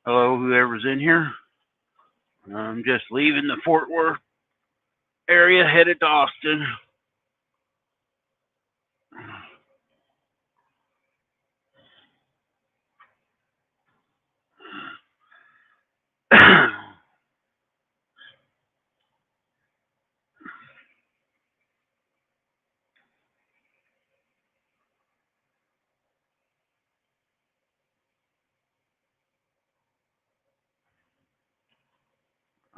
Hello, whoever's in here. I'm just leaving the Fort Worth area, headed to Austin.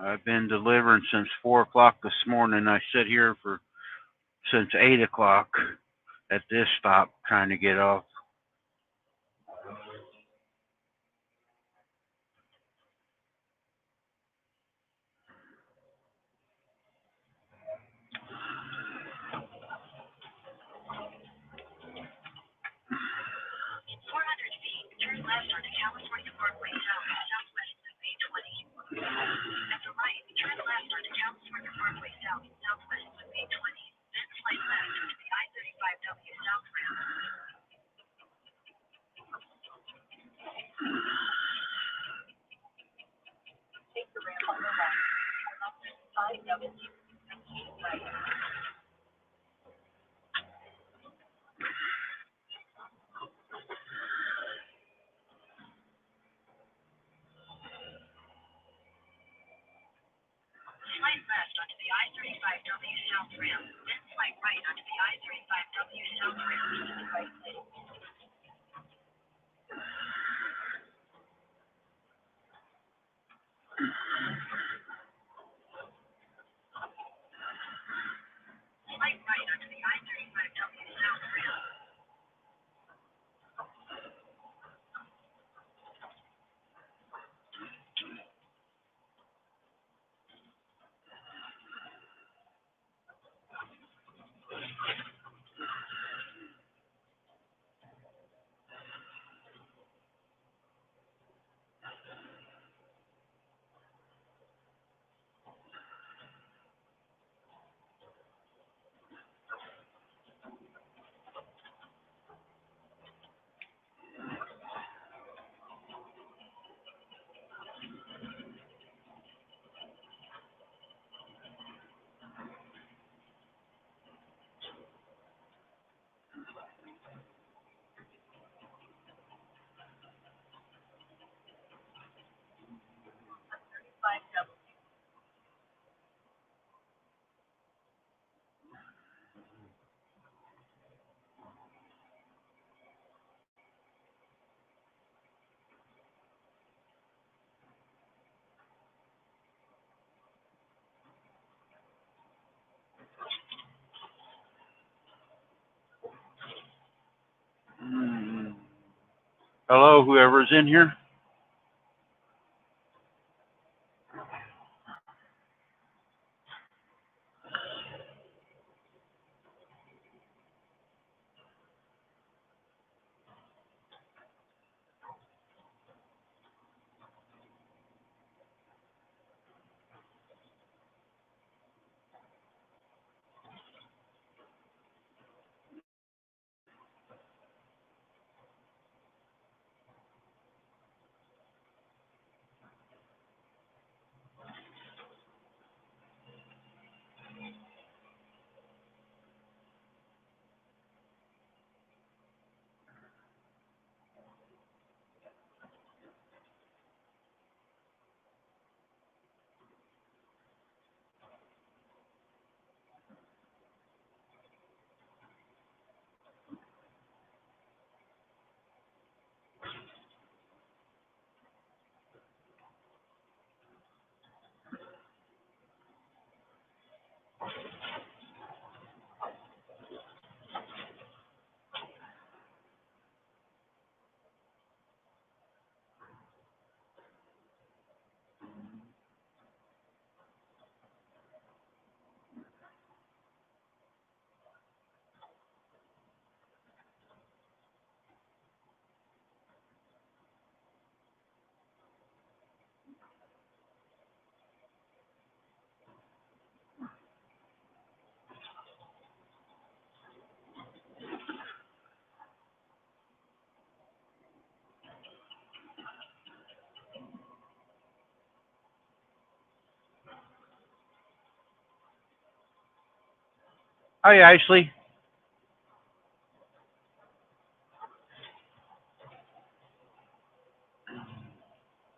I've been delivering since 4 o'clock this morning. I sit here for since 8 o'clock at this stop trying to get off. Hello, whoever's in here. Hi, Ashley.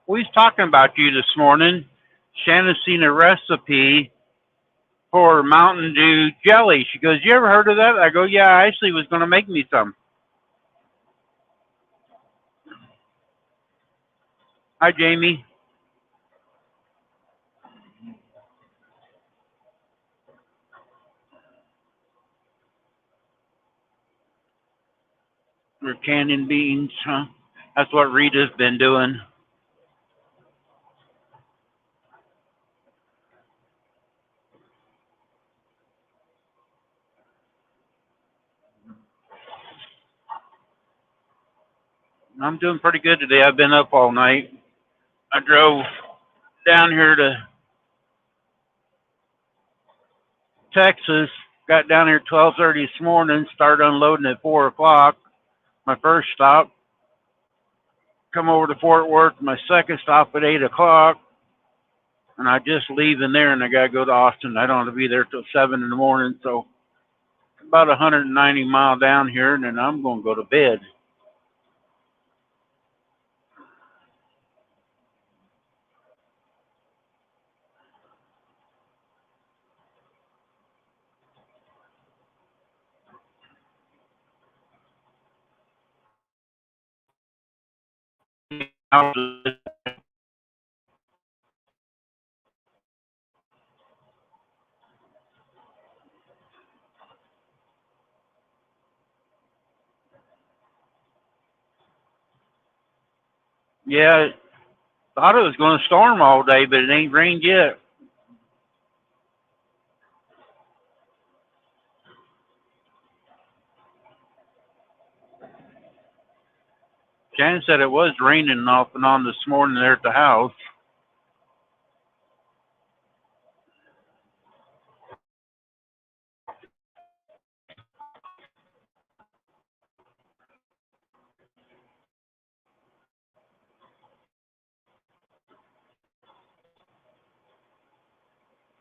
We was talking about you this morning. Shannon seen a recipe for Mountain Dew jelly. She goes, "You ever heard of that?" I go, "Yeah, Ashley was going to make me some." Hi, Jamie. We're canning beans, huh? That's what Rita's been doing. I'm doing pretty good today. I've been up all night. I drove down here to Texas. Got down here 12:30 this morning. Started unloading at 4 o'clock. My first stop. Come over to Fort Worth. My second stop at 8 o'clock. And I just leaving there, and I gotta go to Austin. I don't have to be there till 7 in the morning. So about 190 mile down here, and then I'm gonna go to bed. Yeah, thought it was gonna storm all day, but it ain't rained yet. Shannon said it was raining off and on this morning there at the house.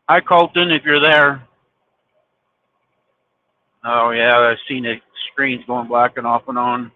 Hi, Colton, if you're there. Oh yeah, I've seen the screens going black and off and on.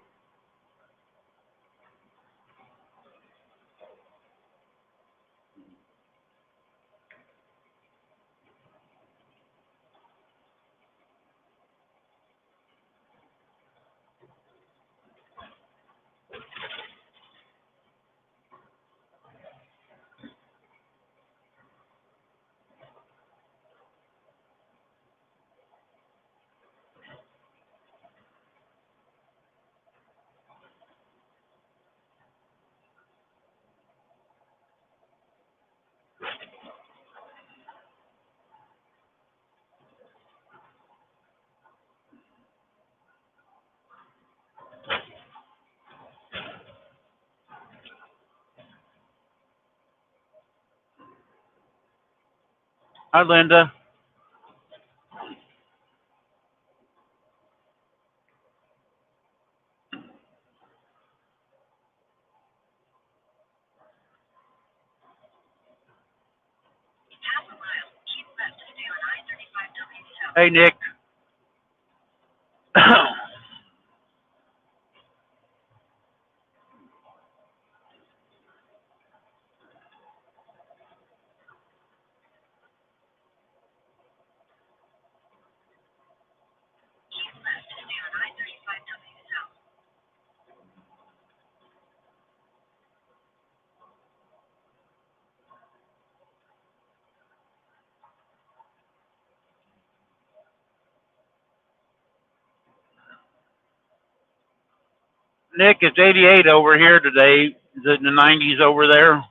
Hi, Linda. Hey, Nick. Nick, it's 88 over here today. Is it in the 90s over there?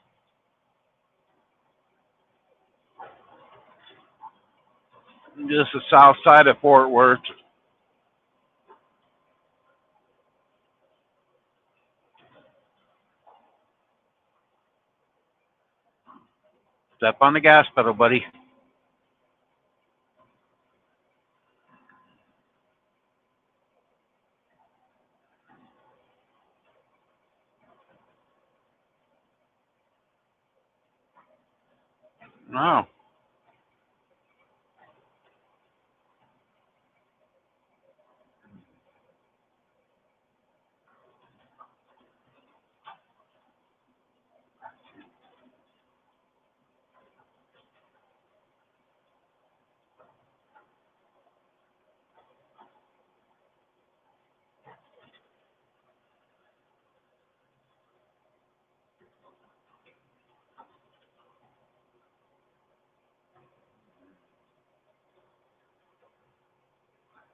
Just the south side of Fort Worth. Step on the gas pedal, buddy. Wow.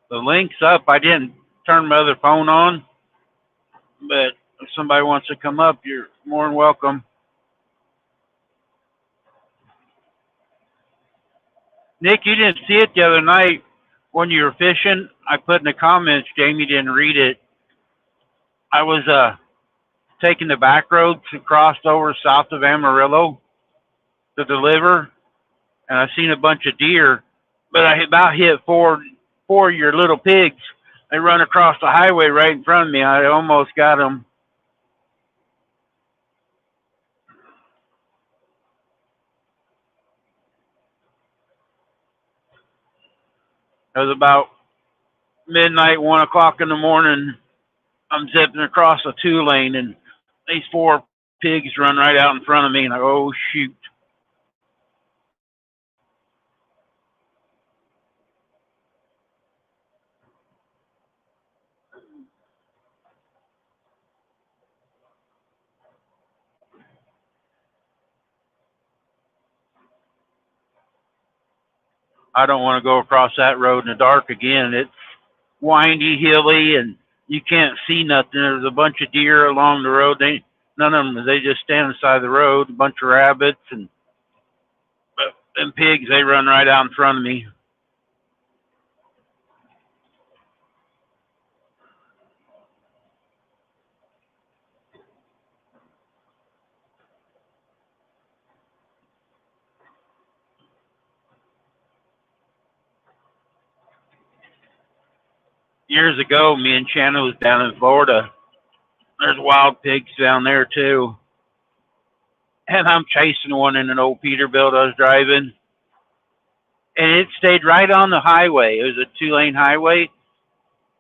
The link's up. I didn't turn my other phone on, but if somebody wants to come up, you're more than welcome. Nick, you didn't see it the other night when you were fishing. I put in the comments, Jamie didn't read it. I was taking the back roads and crossed over south of Amarillo to deliver, and I seen a bunch of deer, but I about hit four of your little pigs. They run across the highway right in front of me. I almost got them. It was about midnight, 1 o'clock in the morning. I'm zipping across a 2-lane, and these 4 pigs run right out in front of me, and I go, oh, shoot. I don't want to go across that road in the dark again. It's windy, hilly, and you can't see nothing. There's a bunch of deer along the road. None of them, they just stand beside the road. A bunch of rabbits and them pigs, they run right out in front of me. Years ago, me and Shannon was down in Florida. There's wild pigs down there too. And I'm chasing one in an old Peterbilt I was driving. And it stayed right on the highway. It was a 2-lane highway.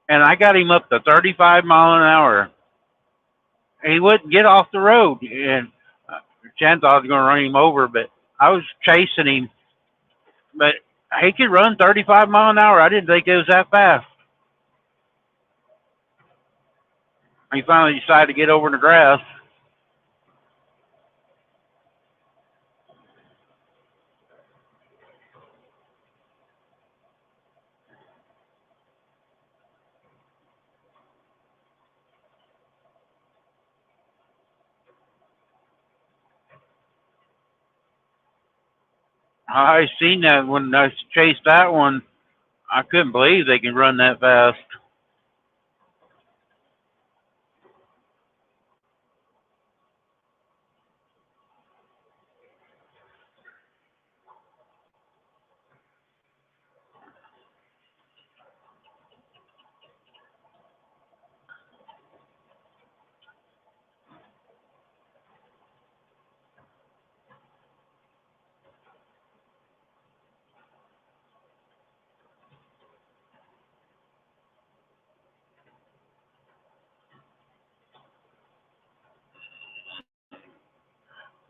And I got him up to 35 mile an hour. And he wouldn't get off the road. And Shannon thought I was going to run him over, but I was chasing him. But he could run 35 mile an hour. I didn't think it was that fast. He finally decided to get over in the grass. I seen that when I chased that one. I couldn't believe they can run that fast.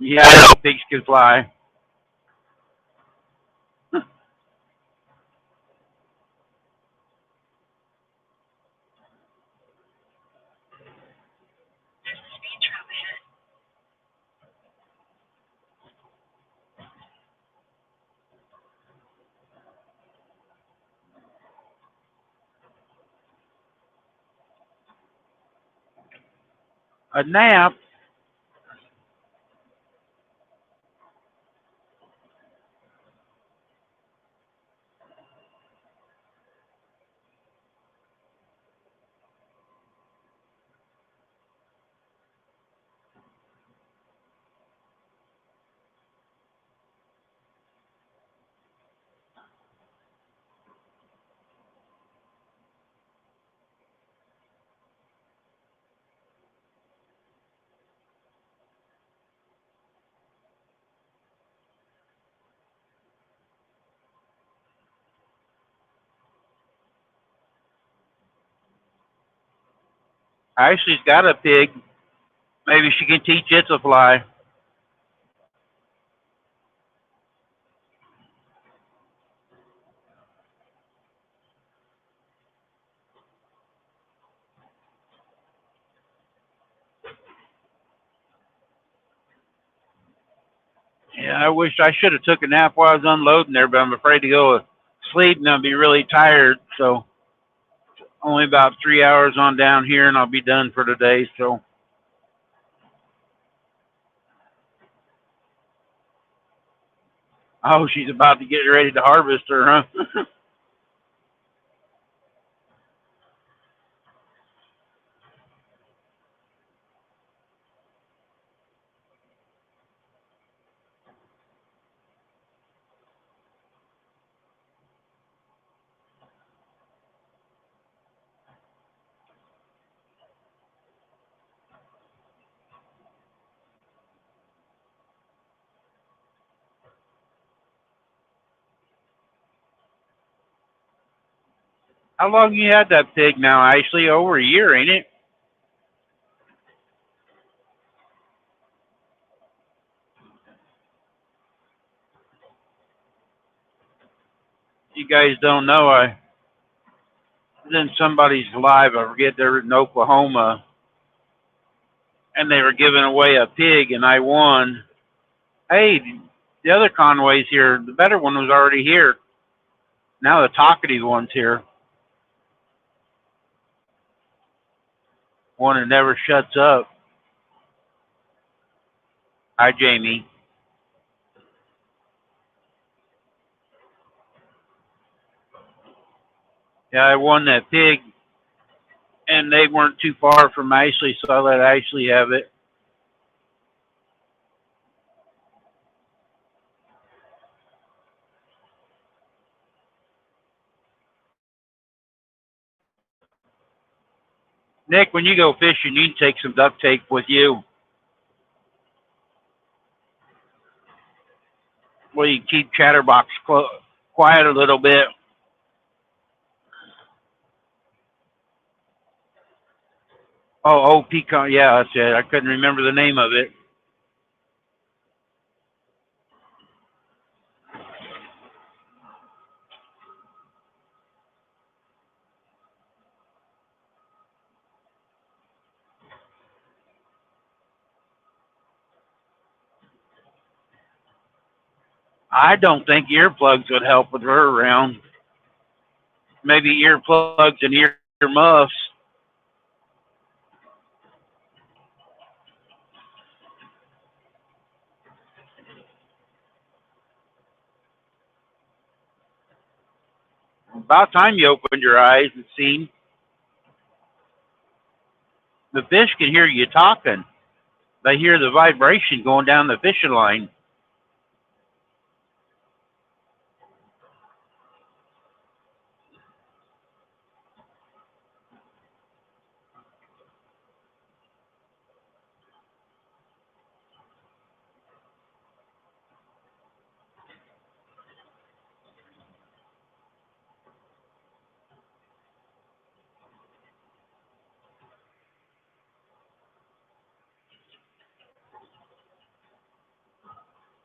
Yeah, I know pigs can fly. A nap? Ashley's got a pig. Maybe she can teach it to fly. Yeah, I wish I should have took a nap while I was unloading there, but I'm afraid to go to sleep and I'll be really tired. So Only about 3 hours on down here, and I'll be done for today. So, oh, she's about to get ready to harvest her, huh? How long you had that pig now, Ashley? Over a year, ain't it? You guys don't know. I was in somebody's live. I forget they were in Oklahoma, and they were giving away a pig, and I won. Hey, the other Conway's here. The better one was already here. Now the talkative one's here. One that never shuts up. Hi, Jamie. Yeah, I won that pig, and they weren't too far from Ashley, so I let Ashley have it. Nick, when you go fishing, you need to take some duct tape with you. Well, you keep Chatterbox quiet a little bit. Oh, pecan. Yeah, that's it. I couldn't remember the name of it. I don't think earplugs would help with her around. Maybe earplugs and ear muffs. About time you opened your eyes and seen. The fish can hear you talking. They hear the vibration going down the fishing line.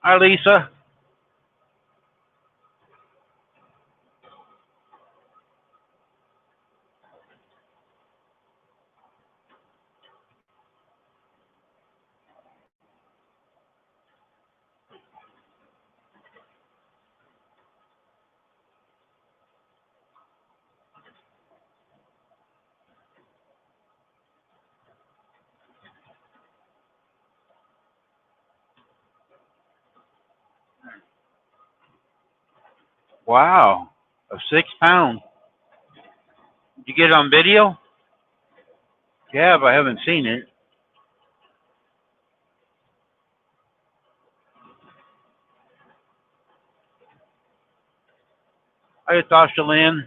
Hi, Lisa. Wow, a 6 pound. Did you get it on video? Yeah, but I haven't seen it. Hi, Tasha Lynn.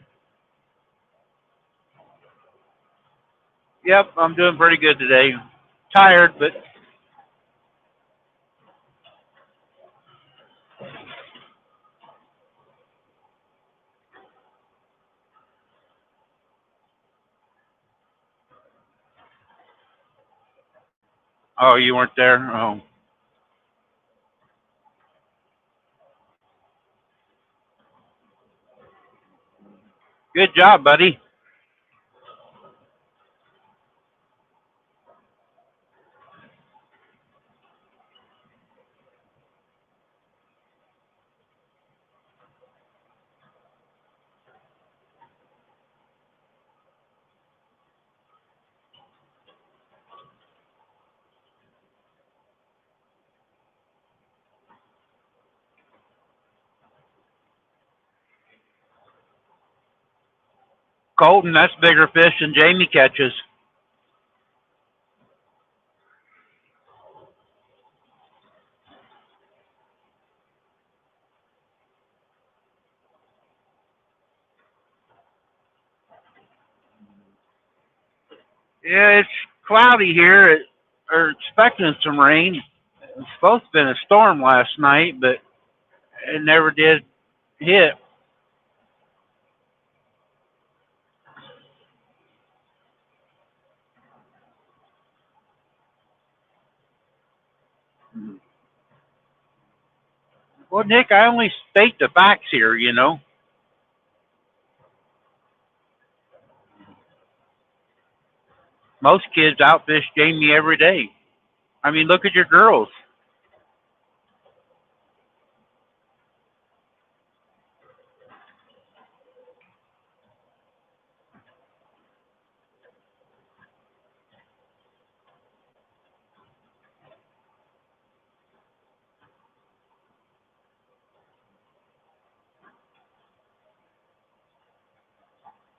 Yep, I'm doing pretty good today. Tired, but oh, you weren't there? Oh, good job, buddy. Colton, that's bigger fish than Jamie catches. Yeah, it's cloudy here. Are expecting some rain. It's supposed to have been a storm last night, but it never did hit. Well, Nick, I only state the facts here, you know. Most kids outfish Jamie every day. I mean, look at your girls.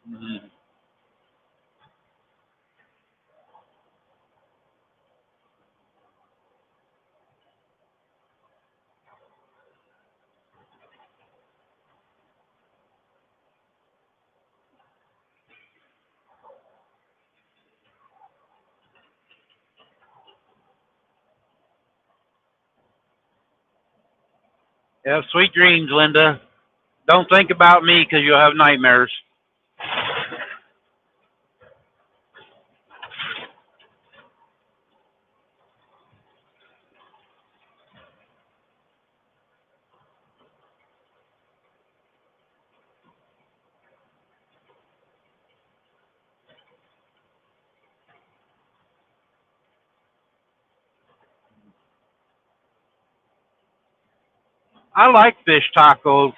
Mhm. Yeah, sweet dreams, Linda. Don't think about me because you'll have nightmares. I like fish tacos.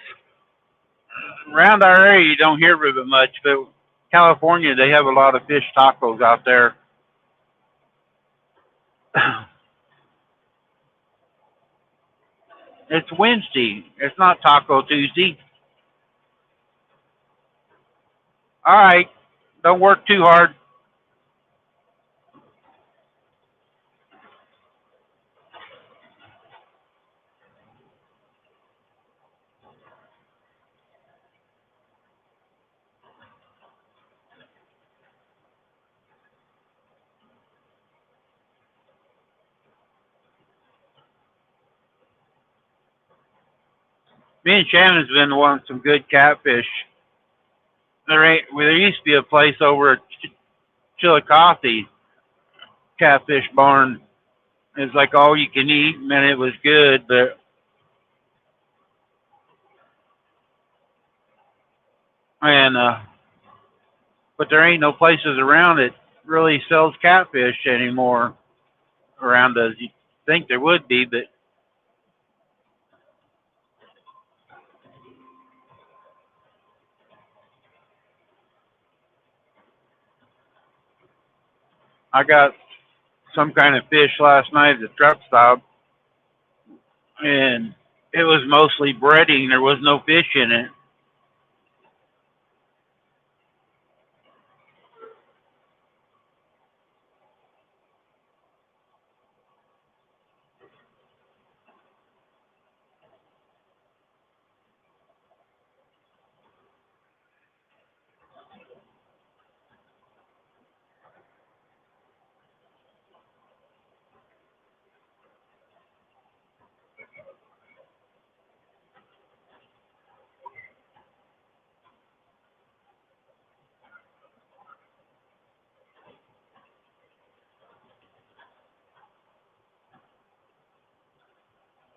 Around our area, you don't hear of it much, but California, they have a lot of fish tacos out there. It's Wednesday. It's not Taco Tuesday. All right. Don't work too hard. Me and Shannon's been wanting some good catfish. There used to be a place over at Chillicothe Catfish Barn. It's like all you can eat, man. It was good, and but there ain't no places around that really sells catfish anymore around us. You think there would be, but I got some kind of fish last night at the truck stop, and it was mostly breading. There was no fish in it.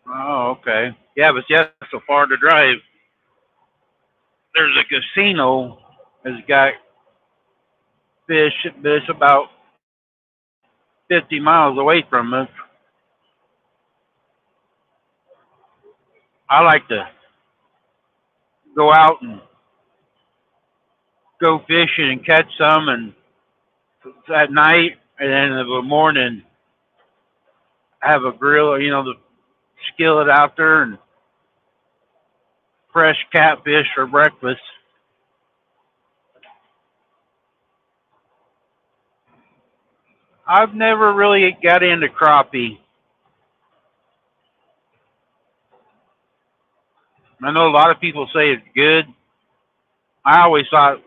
Oh, okay. Yeah, but yeah, so far to drive. There's a casino that's got fish, but it's about 50 miles away from us. I like to go out and go fishing and catch some, and at night, and then in the morning have a grill, you know, the skillet out there and fresh catfish for breakfast. I've never really got into crappie. I know a lot of people say it's good. I always thought,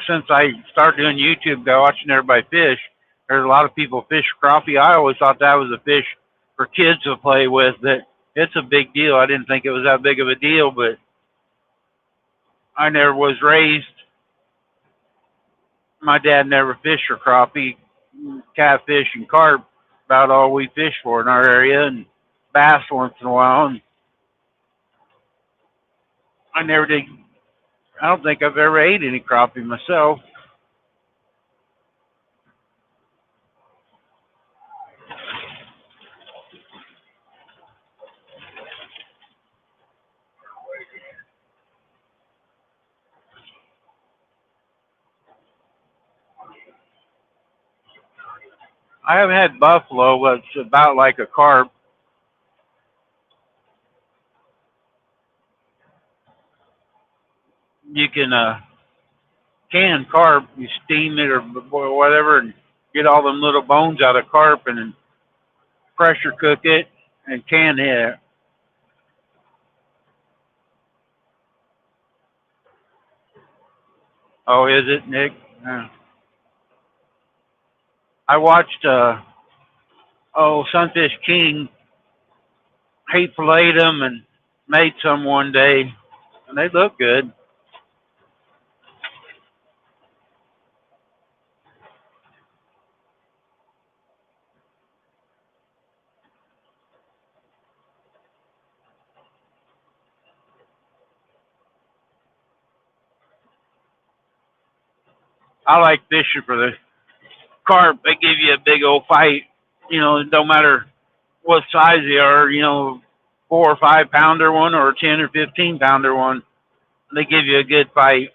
since I started doing YouTube, though, watching everybody fish, there's a lot of people fish crappie. I always thought that was a fish for kids to play with. That it's a big deal. I didn't think it was that big of a deal, but I never was raised. My dad never fished for crappie, catfish, and carp. About all we fish for in our area, and bass once in a while. And I never did. I don't think I've ever ate any crappie myself. I haven't had buffalo, but it's about like a carp. You can can carp, you steam it or whatever, and get all them little bones out of carp, and then pressure cook it and can it. Oh, is it, Nick? I watched Sunfish King. He filleted them and made some one day, and they look good. I like fishing for the carp. They give you a big old fight. No matter what size they are. 4 or 5 pounder one or a 10 or 15 pounder one. They give you a good fight.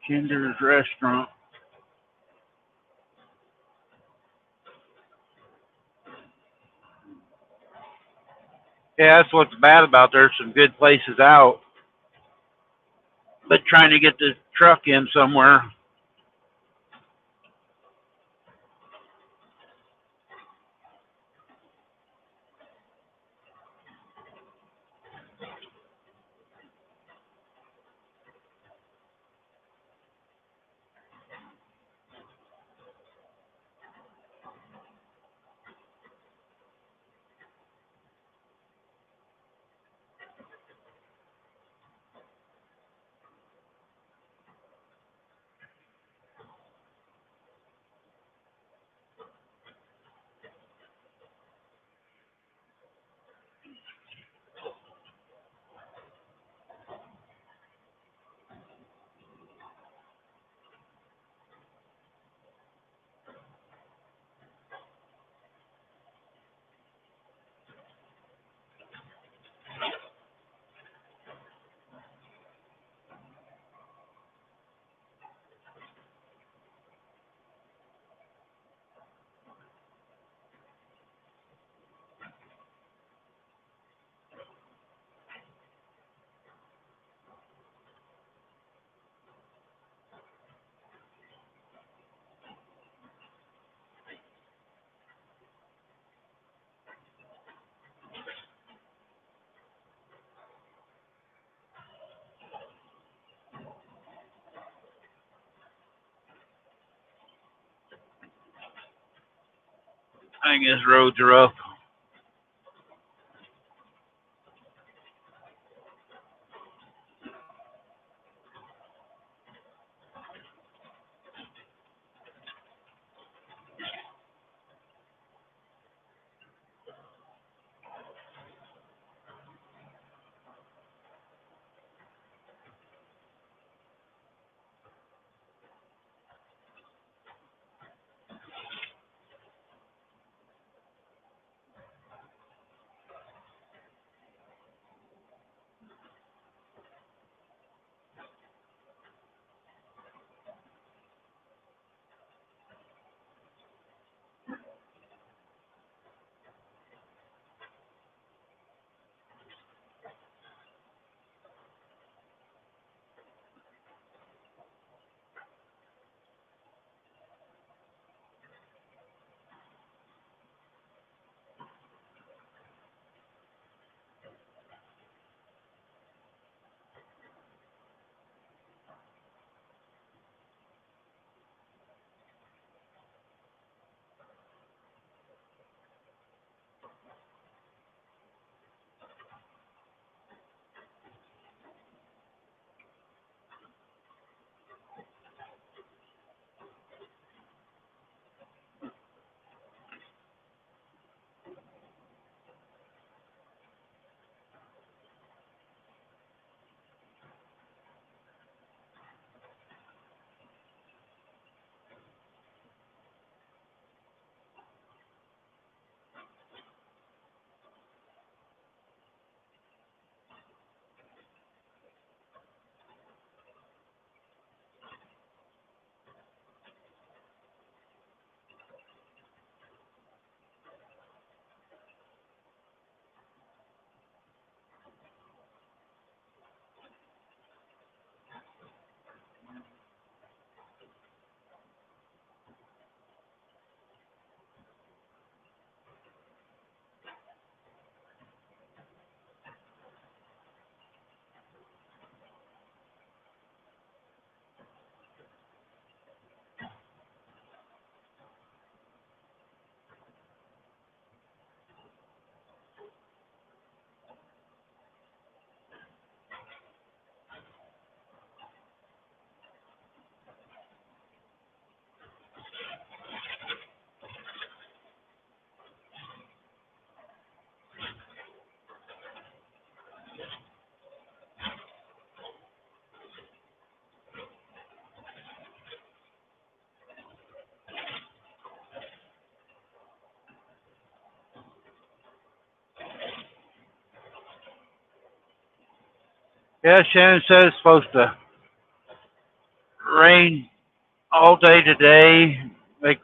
Kinder's Restaurant. Yeah, that's what's bad about there's some good places out, but trying to get the truck in somewhere. I think this road's rough. Yeah, Shannon said it's supposed to rain all day today. They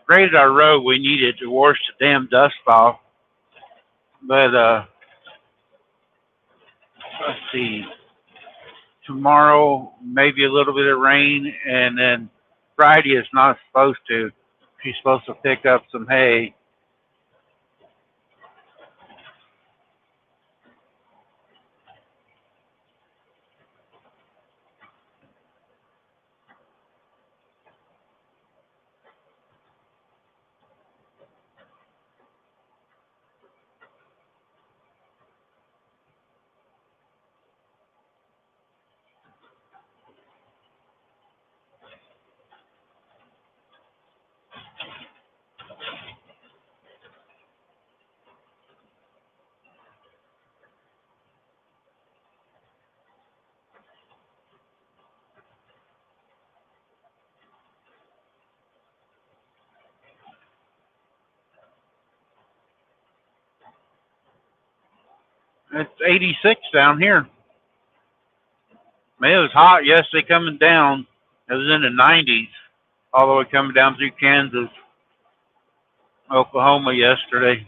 graded our road. We needed to wash the damn dust off. But let's see. Tomorrow, maybe a little bit of rain, and then Friday is not supposed to. She's supposed to pick up some hay. It's 86 down here. Man, it was hot yesterday coming down. It was in the 90s all the way coming down through Kansas, Oklahoma yesterday.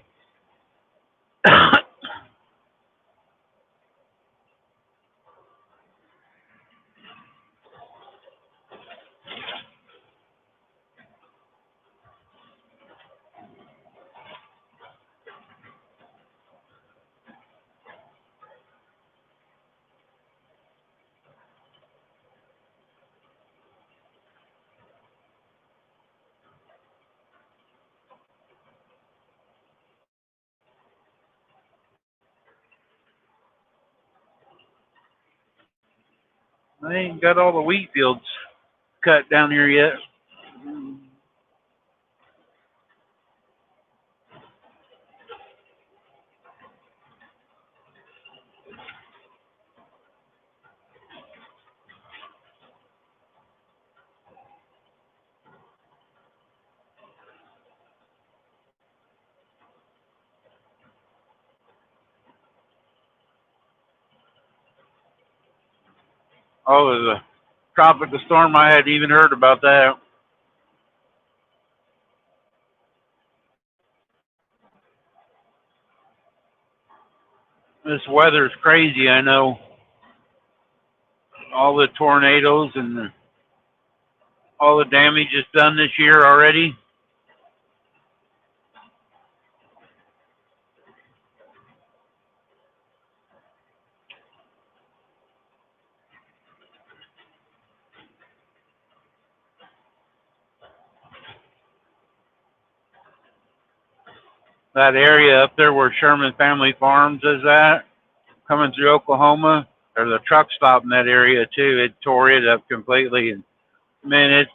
They ain't got all the wheat fields cut down here yet. Oh, the tropical storm, I hadn't even heard about that. This weather's crazy, I know. All the tornadoes and all the damage is done this year already. That area up there where Sherman Family Farms is at, coming through Oklahoma, there's a truck stop in that area too. It tore it up completely. And man, it's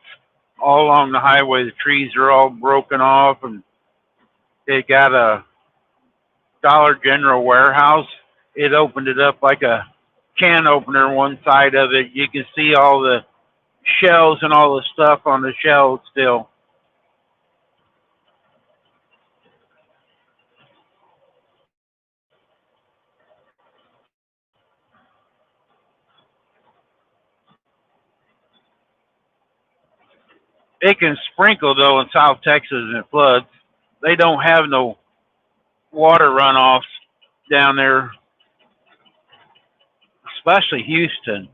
all along the highway. The trees are all broken off, and it got a Dollar General warehouse. It opened it up like a can opener, one side of it. You can see all the shelves and all the stuff on the shelves still. It can sprinkle though in South Texas and it floods. They don't have no water runoffs down there, especially Houston.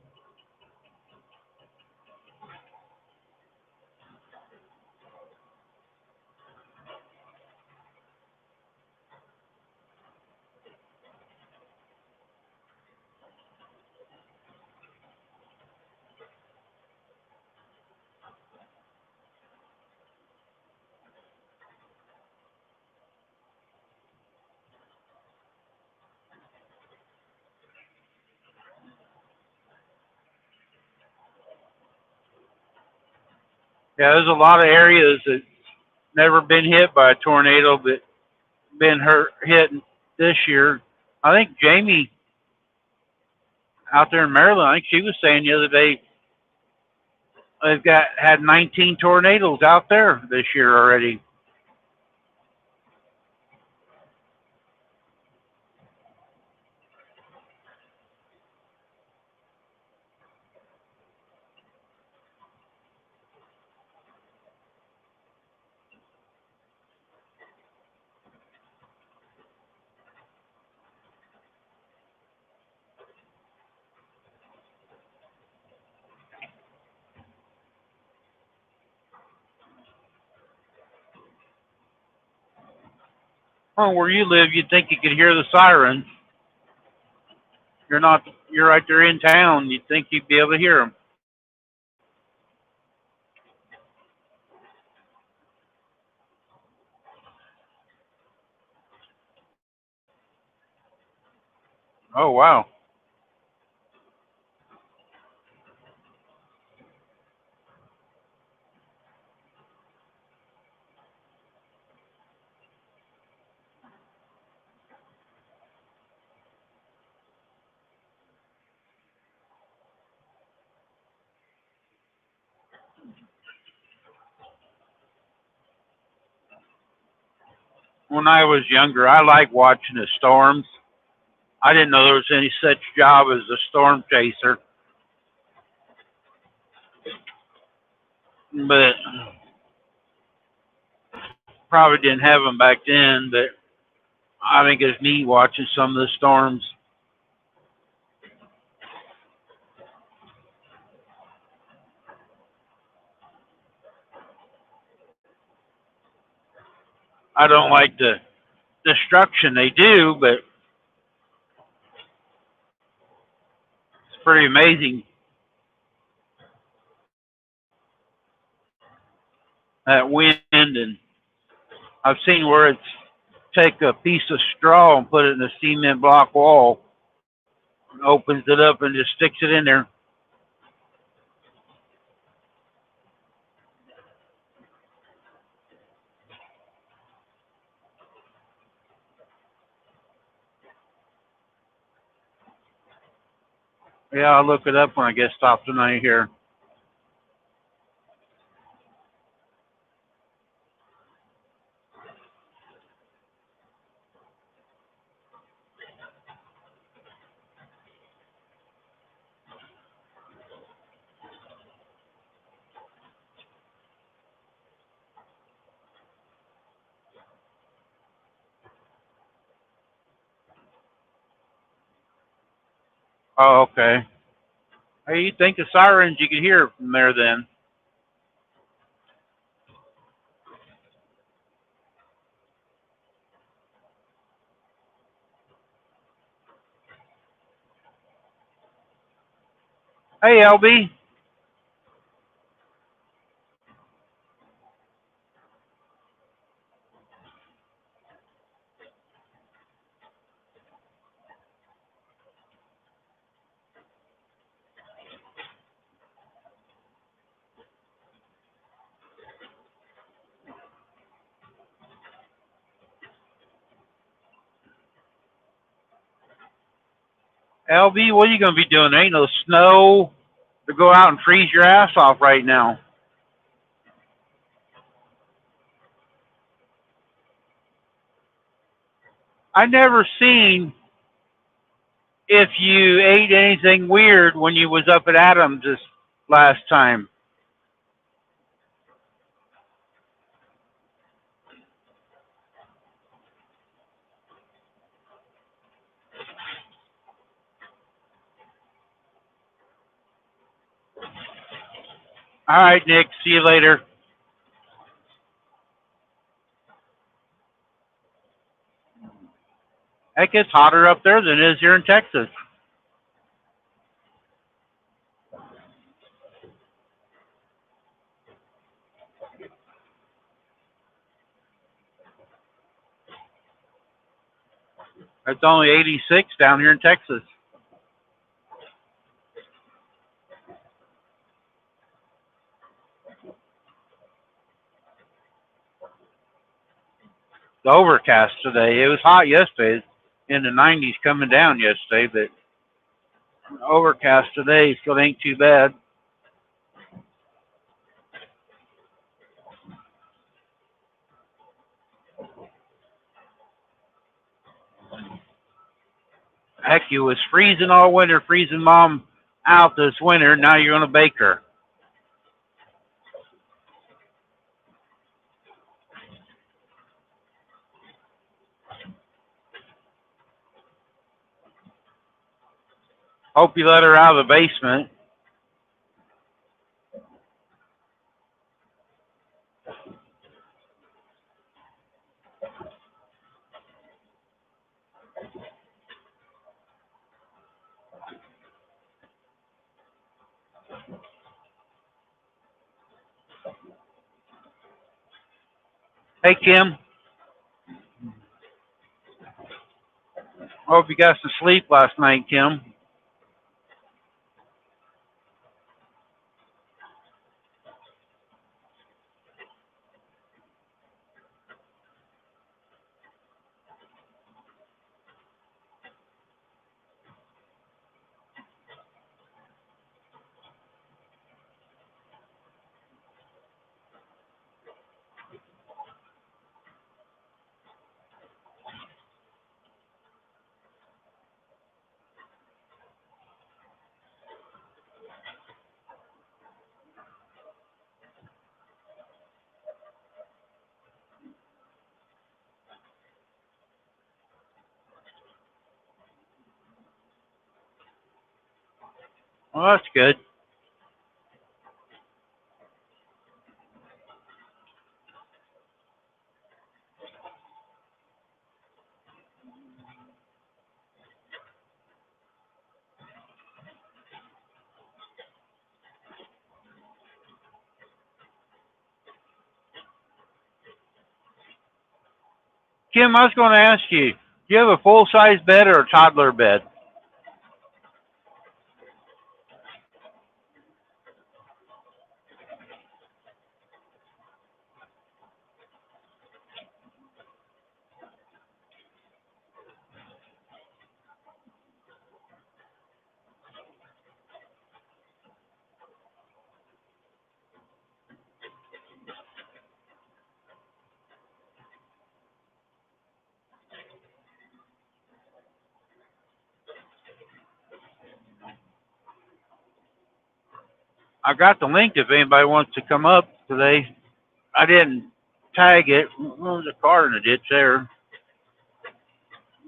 Yeah, there's a lot of areas that never been hit by a tornado, but been hit this year. I think Jamie out there in Maryland, I think she was saying the other day they've got had 19 tornadoes out there this year already. Well, where you live, you'd think you could hear the sirens. You're not. You're right there in town. You'd think you'd be able to hear them. Oh wow. When I was younger, I liked watching the storms. I didn't know there was any such job as a storm chaser, but probably didn't have them back then. But I think it's neat watching some of the storms. I don't like the destruction they do, but it's pretty amazing that wind. And I've seen where it's take a piece of straw and put it in a cement block wall, opens it up and just sticks it in there. Yeah, I'll look it up when I get stopped tonight here. Oh, okay. Hey, you think the sirens you could hear from there then? Hey, LB. LB, what are you going to be doing? There ain't no snow to go out and freeze your ass off right now. I never seen if you ate anything weird when you was up at Adams this last time. All right, Nick. See you later. Heck, it's hotter up there than it is here in Texas. It's only 86 down here in Texas. It's overcast today. It was hot yesterday, in the 90s coming down yesterday, but overcast today, so it ain't too bad. Heck, you was freezing all winter, freezing mom out this winter. Now you're going to bake her. Hope you let her out of the basement. Hey, Kim. Hope you got some sleep last night, Kim. Well, that's good. Kim, I was going to ask you, do you have a full-size bed or a toddler bed? I got the link if anybody wants to come up today. I didn't tag it. There's a car in the ditch there.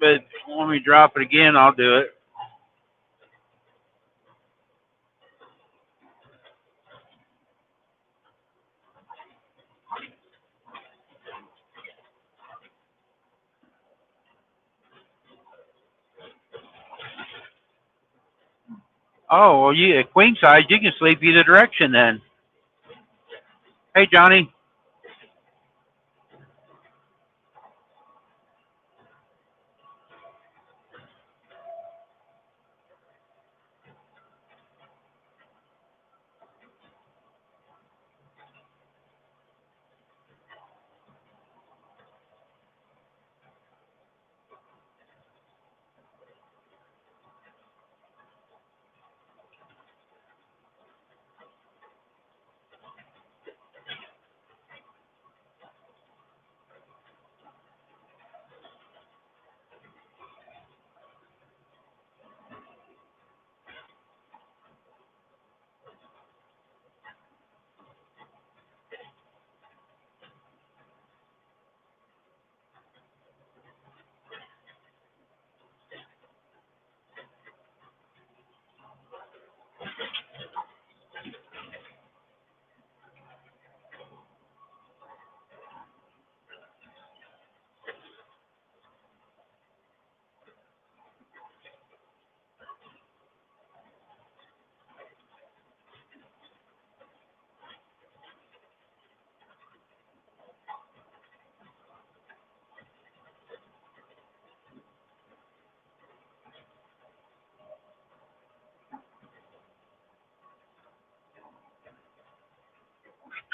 But when we drop it again, I'll do it. Oh, well, you queen size, you can sleep either direction then. Hey, Johnny.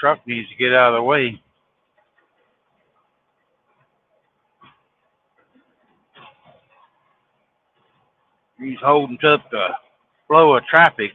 Truck needs to get out of the way. He's holding up the flow of traffic.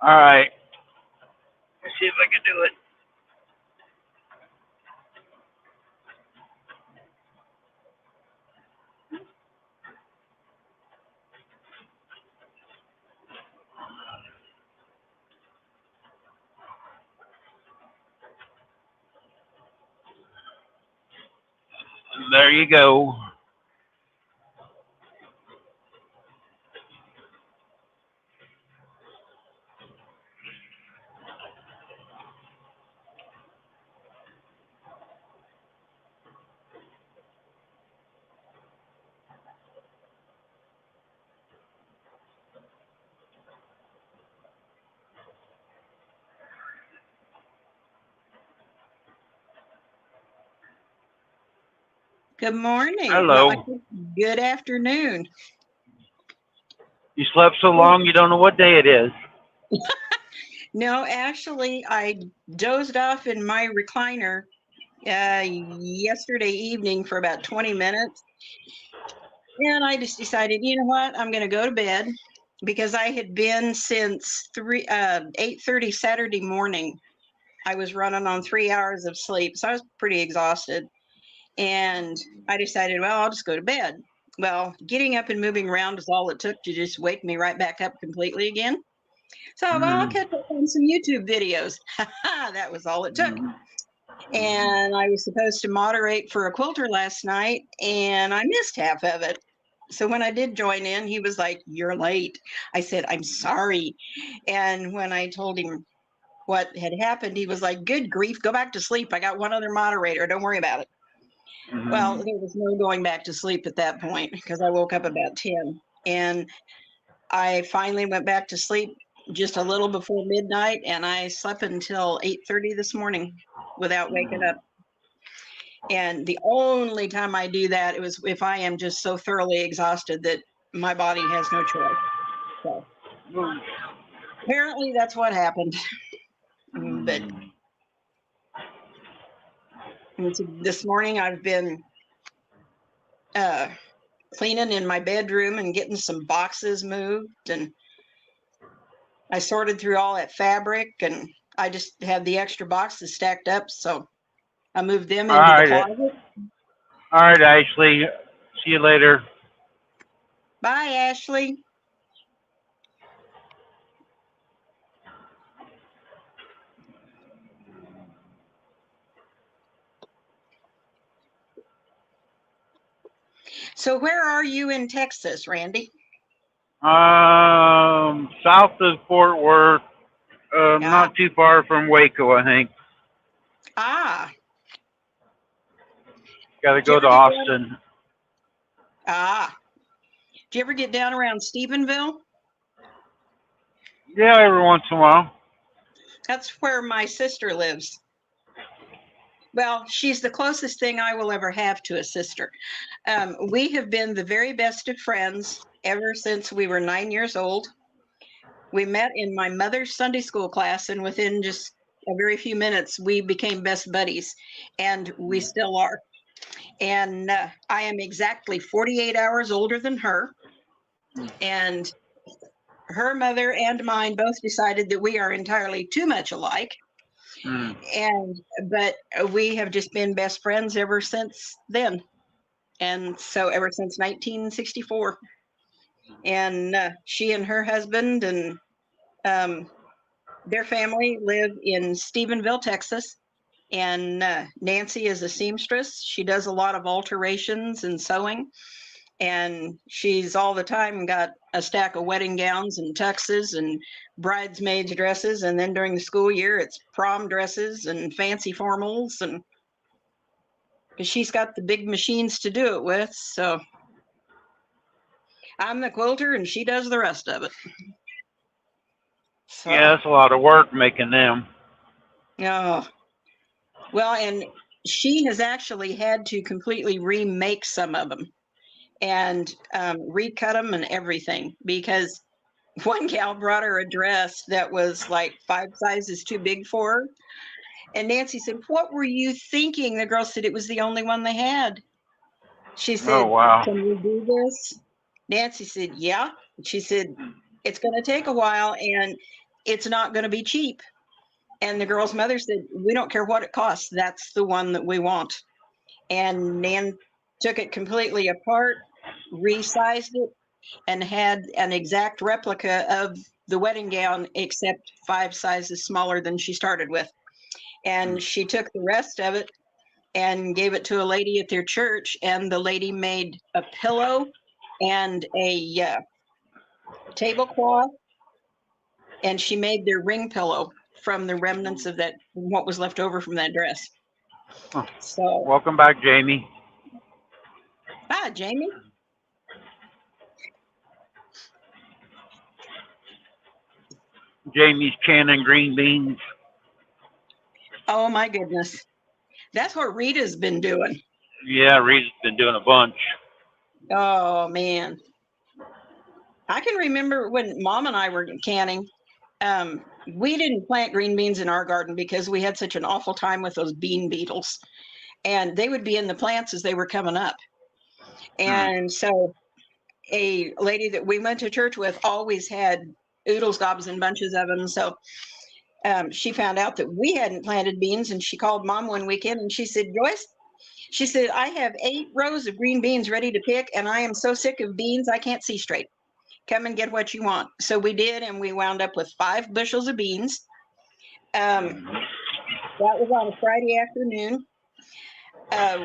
All right. Let's see if I can do it. There you go. Good morning. Well, I Hello. think good afternoon. You slept so long you don't know what day it is. No, actually, I dozed off in my recliner yesterday evening for about 20 minutes. And I just decided, you know what? I'm going to go to bed because I had been since 8:30 Saturday morning. I was running on 3 hours of sleep, so I was pretty exhausted. And I decided, well, I'll just go to bed. Well, getting up and moving around is all it took to just wake me right back up completely again. So, well, I'll Mm. catch up on some YouTube videos. That was all it took. And I was supposed to moderate for a quilter last night, and I missed half of it. So when I did join in, he was like, "You're late." I said, "I'm sorry." And when I told him what had happened, he was like, "Good grief, go back to sleep. I got one other moderator. Don't worry about it." Well, Mhm. there was no going back to sleep at that point because I woke up about 10. And I finally went back to sleep just a little before midnight, and I slept until 8:30 this morning without waking up. And the only time I do that, it was if I am just so thoroughly exhausted that my body has no choice. So apparently that's what happened. But this morning I've been uh, cleaning in my bedroom and getting some boxes moved, and I sorted through all that fabric, and I just had the extra boxes stacked up, so I moved them All into the right. closet. All right, Ashley. See you later. Bye, Ashley. So where are you in Texas, Randy? South of Fort Worth, Yeah. not too far from Waco, I think. Ah, Got to do you go to ever get down? Austin. Ah, do you ever get down around Stephenville? Yeah, every once in a while. That's where my sister lives. Well, she's the closest thing I will ever have to a sister. We have been the very best of friends ever since we were 9 years old. We met in my mother's Sunday school class, and within just a very few minutes, we became best buddies, and we still are. And I am exactly 48 hours older than her. And her mother and mine both decided that we are entirely too much alike. Mm. And but we have just been best friends ever since then. And so ever since 1964. And she and her husband and um, their family live in Stephenville, Texas. And Nancy is a seamstress. She does a lot of alterations and sewing. And she's all the time got a stack of wedding gowns and tuxes and bridesmaids dresses. And then during the school year, it's prom dresses and fancy formals. And because she's got the big machines to do it with. So I'm the quilter and she does the rest of it. So, Yeah, it's a lot of work making them. oh, well, and she has actually had to completely remake some of them and recut them and everything because one gal brought her a dress that was like 5 sizes too big for her. And Nancy said, "What were you thinking?" The girl said it was the only one they had. She Oh, said, wow. "Can we do this?" Nancy said, "Yeah." She said, "It's going to take a while and it's not going to be cheap." And the girl's mother said, "We don't care what it costs. That's the one that we want." And Nan took it completely apart, resized it, and had an exact replica of the wedding gown, except 5 sizes smaller than she started with. And she took the rest of it and gave it to a lady at their church, and the lady made a pillow and a tablecloth, and she made their ring pillow from the remnants of that, what was left over from that dress. Huh. So, Welcome back, Jamie. Jamie. Jamie's canning green beans. Oh my goodness. That's what Rita's been doing. Yeah, Reed's been doing a bunch. Oh man. I can remember when Mom and I were canning. We didn't plant green beans in our garden because we had such an awful time with those bean beetles, and they would be in the plants as they were coming up. And so a lady that we went to church with always had oodles, gobs, and bunches of them. So she found out that we hadn't planted beans, and she called Mom one weekend and she said, Joyce, she said, I have 8 rows of green beans ready to pick, and I am so sick of beans, I can't see straight. Come and get what you want. So we did, and we wound up with 5 bushels of beans. That was on a Friday afternoon.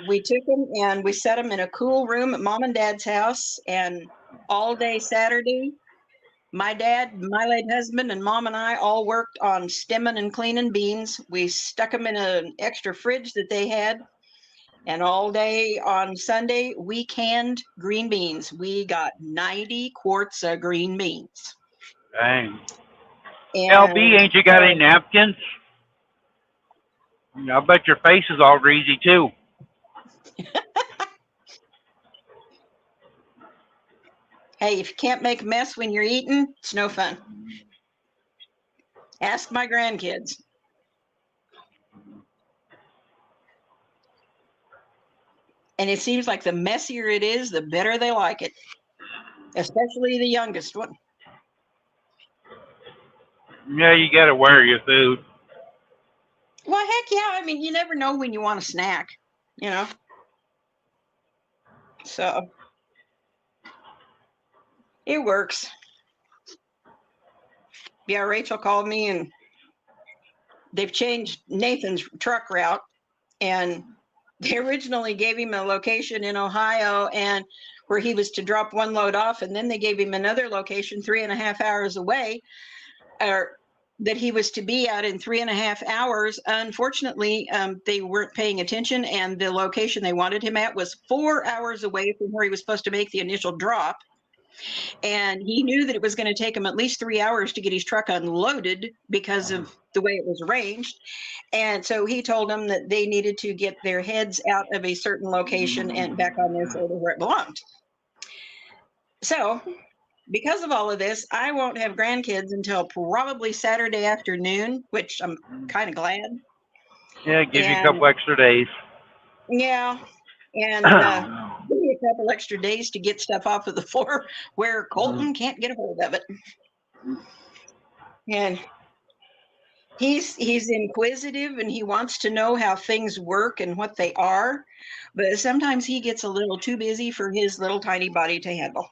We took them and we set them in a cool room at Mom and Dad's house, and all day Saturday, my dad, my late husband, and Mom and I all worked on stemming and cleaning beans. We stuck them in an extra fridge that they had. And all day on Sunday, we canned green beans. We got 90 quarts of green beans. Dang. And LB, ain't you got any napkins? I bet your face is all greasy too. hey, if you can't make a mess when you're eating, it's no fun. Ask my grandkids. And it seems like the messier it is, the better they like it, especially the youngest one. Yeah, you gotta wear your food. Well, heck yeah. I mean, you never know when you want a snack, you know? So it works. Yeah, Rachel called me and they've changed Nathan's truck route, and they originally gave him a location in Ohio and where he was to drop one load off, and then they gave him another location 3.5 hours away, or that he was to be at in 3.5 hours. Unfortunately, they weren't paying attention, and the location they wanted him at was 4 hours away from where he was supposed to make the initial drop. And he knew that it was going to take him at least 3 hours to get his truck unloaded because of the way it was arranged. And so he told them that they needed to get their heads out of a certain location and back on their shoulder where it belonged. So because of all of this, I won't have grandkids until probably Saturday afternoon, which I'm kind of glad. Yeah, give you a couple extra days. Yeah. And give me a couple extra days to get stuff off of the floor where Colton can't get a hold of it. And he's inquisitive and he wants to know how things work and what they are, but sometimes he gets a little too busy for his little tiny body to handle.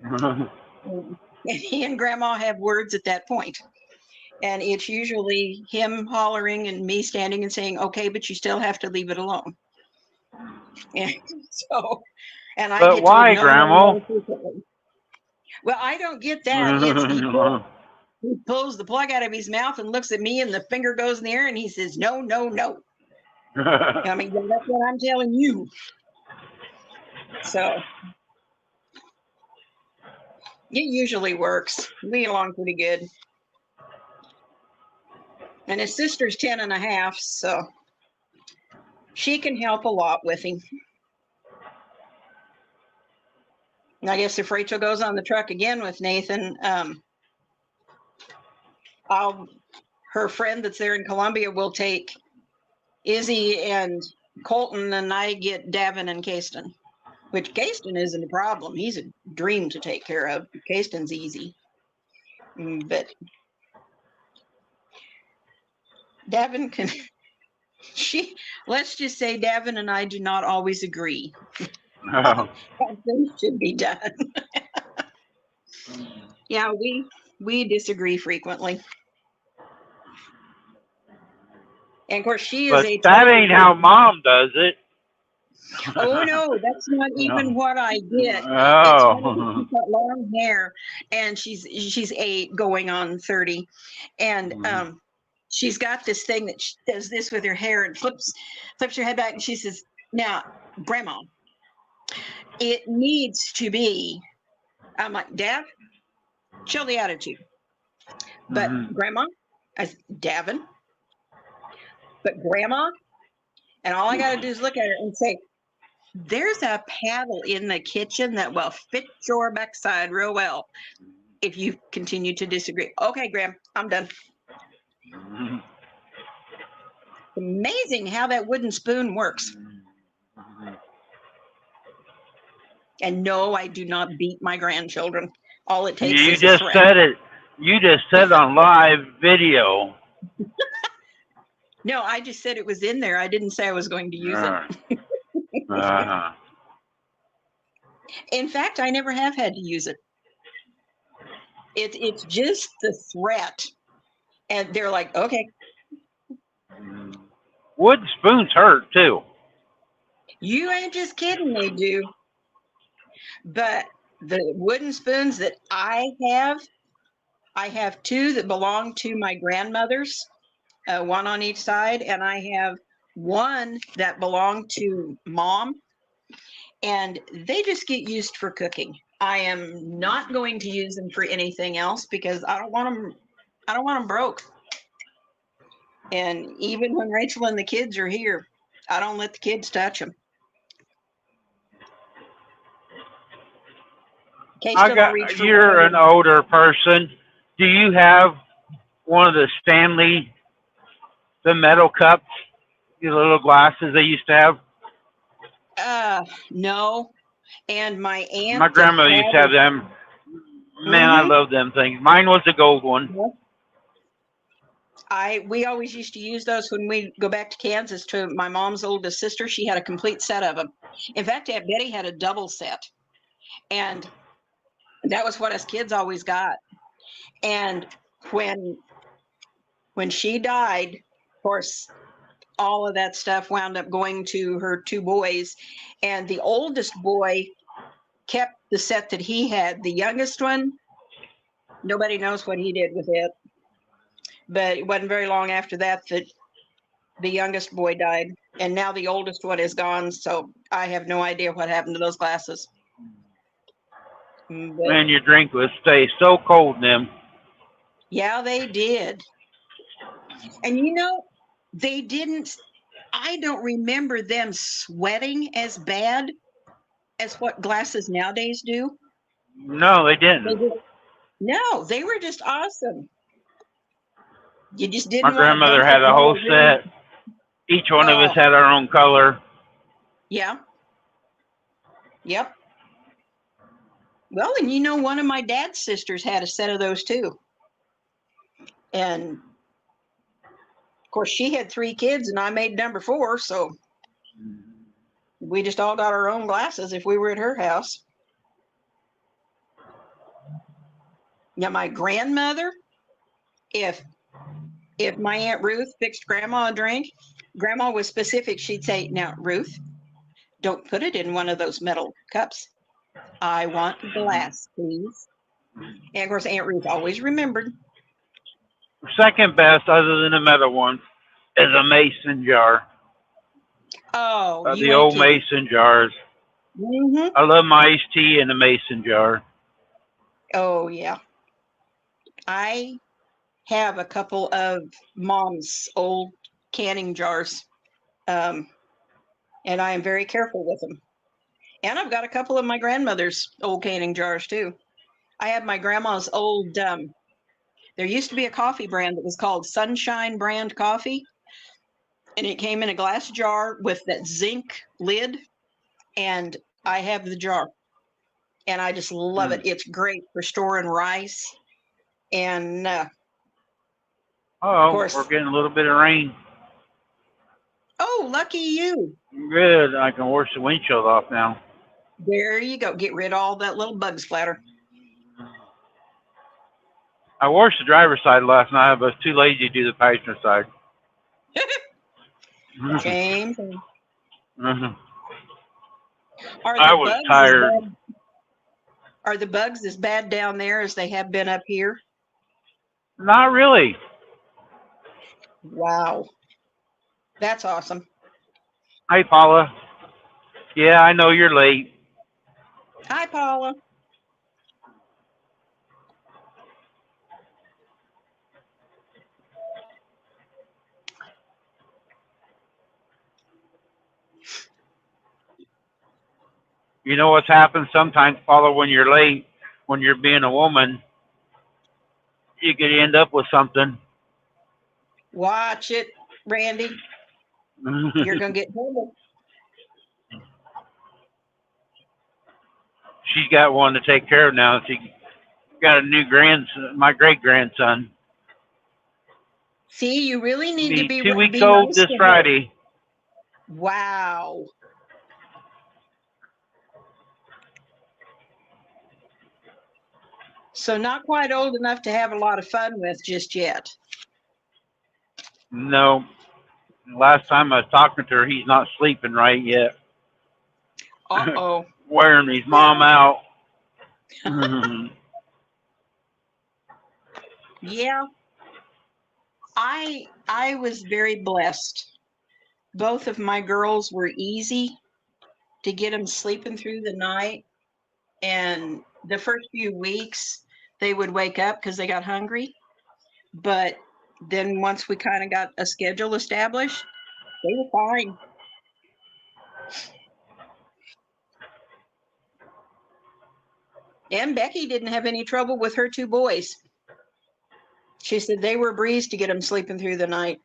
And he and Grandma have words at that point. And it's usually him hollering and me standing and saying, okay, but you still have to leave it alone. And so, and I But get why, to Grandma? Well, I don't get that. It's he pulls the plug out of his mouth and looks at me, and the finger goes in the air, and he says, no, no, no. I mean, that's what I'm telling you. So it usually works. We get along pretty good. And his sister's 10.5, so she can help a lot with him. And I guess if Rachel goes on the truck again with Nathan, her friend that's there in Columbia will take Izzy and Colton, and I get Davin and Kayston, which Kayston isn't a problem. He's a dream to take care of. Kayston's easy. But Davin can, let's just say Davin and I do not always agree. How things should be done. Yeah, we disagree frequently. And of course, she is But a that total. ain't how Mom does it. Oh no, that's not even what I get. It's funny that Oh. she's got long hair, and she's 8 going on 30, and she's got this thing that she does this with her hair and flips her head back, and she says, "Now, Grandma, it needs to be." I'm like, "Dad, chill the attitude." But Grandma, I said, "Davin, but Grandma," and all I got to do is look at her and say, "There's a paddle in the kitchen that will fit your backside real well if you continue to disagree." "Okay, Graham, I'm done." Amazing how that wooden spoon works. And no, I do not beat my grandchildren. All it takes You is a just threat. said it. You just said it on live video. No, I just said it was in there. I didn't say I was going to use it. In fact, I never have had to use it. It's just the threat. And they're like, "Okay." Wooden spoons hurt too. You ain't just kidding, they do. But the wooden spoons that I have 2 that belong to my grandmothers, one on each side, and I have 1 that belonged to Mom, and they just get used for cooking. I am not going to use them for anything else because I don't want them broke. And even when Rachel and the kids are here, I don't let the kids touch them. You're an older person. Do you have one of the Stanley, the metal cups, the little glasses they used to have? No. And my aunt. My grandmother used to have them. Man, I love them things. Mine was a gold one. We always used to use those when we go back to Kansas to my mom's oldest sister. She had a complete set of them. In fact, Aunt Betty had a double set. And that was what us kids always got. And when she died, of course, all of that stuff wound up going to her 2 boys. And the oldest boy kept the set that he had. The youngest one, nobody knows what he did with it. But it wasn't very long after that the youngest boy died. And now the oldest one is gone. So I have no idea what happened to those glasses. But, man, your drink would stay so cold in them. Yeah, they did. And they didn't. I don't remember them sweating as bad as what glasses nowadays do. No, they didn't. No, they were just awesome. You just didn't. My grandmother had a whole set. Each one of us had our own color. Yeah. Yep. Well, and one of my dad's sisters had a set of those too. And of course, she had 3 kids, and I made number 4, so we just all got our own glasses if we were at her house. Now, my grandmother, if my Aunt Ruth fixed Grandma a drink, Grandma was specific. She'd say, "Now, Ruth, don't put it in one of those metal cups. I want glass, please." And of course, Aunt Ruth always remembered. Second best, other than the metal one, is a mason jar. Oh, the old mason jars. I love my iced tea in a mason jar. Oh, yeah. I have a couple of Mom's old canning jars, and I am very careful with them. And I've got a couple of my grandmother's old canning jars too. I have my grandma's old, there used to be a coffee brand that was called Sunshine Brand Coffee. And it came in a glass jar with that zinc lid. And I have the jar. And I just love it. It's great for storing rice. And of course, we're getting a little bit of rain. Oh, lucky you. Good. I can wash the windshield off now. There you go. Get rid of all that little bug splatter. I washed the driver's side last night, but I was too lazy to do the passenger side. Shame. Mhm. Are I the was bugs as tired. bad? Are the bugs as bad down there as they have been up here? Not really. Wow, that's awesome. Hey, Paula. Yeah, I know you're late. Hi, Paula. You know what's happened sometimes, Paula, when you're late, when you're being a woman, you could end up with something. Watch it, Randy. You're gonna get trouble. She's got one to take care of now. She got a new grandson, my great grandson. See, you really need to Be be 2 weeks be old nice this to her. Friday. Wow. So not quite old enough to have a lot of fun with just yet. No, last time I was talking to her, he's not sleeping right yet. Uh-oh. Wearing his mom Well, out. yeah, I was very blessed. Both of my girls were easy to get them sleeping through the night. And the first few weeks, they would wake up because they got hungry. But then once we kind of got a schedule established, they were fine. And Becky didn't have any trouble with her two boys. She said they were a breeze to get them sleeping through the night.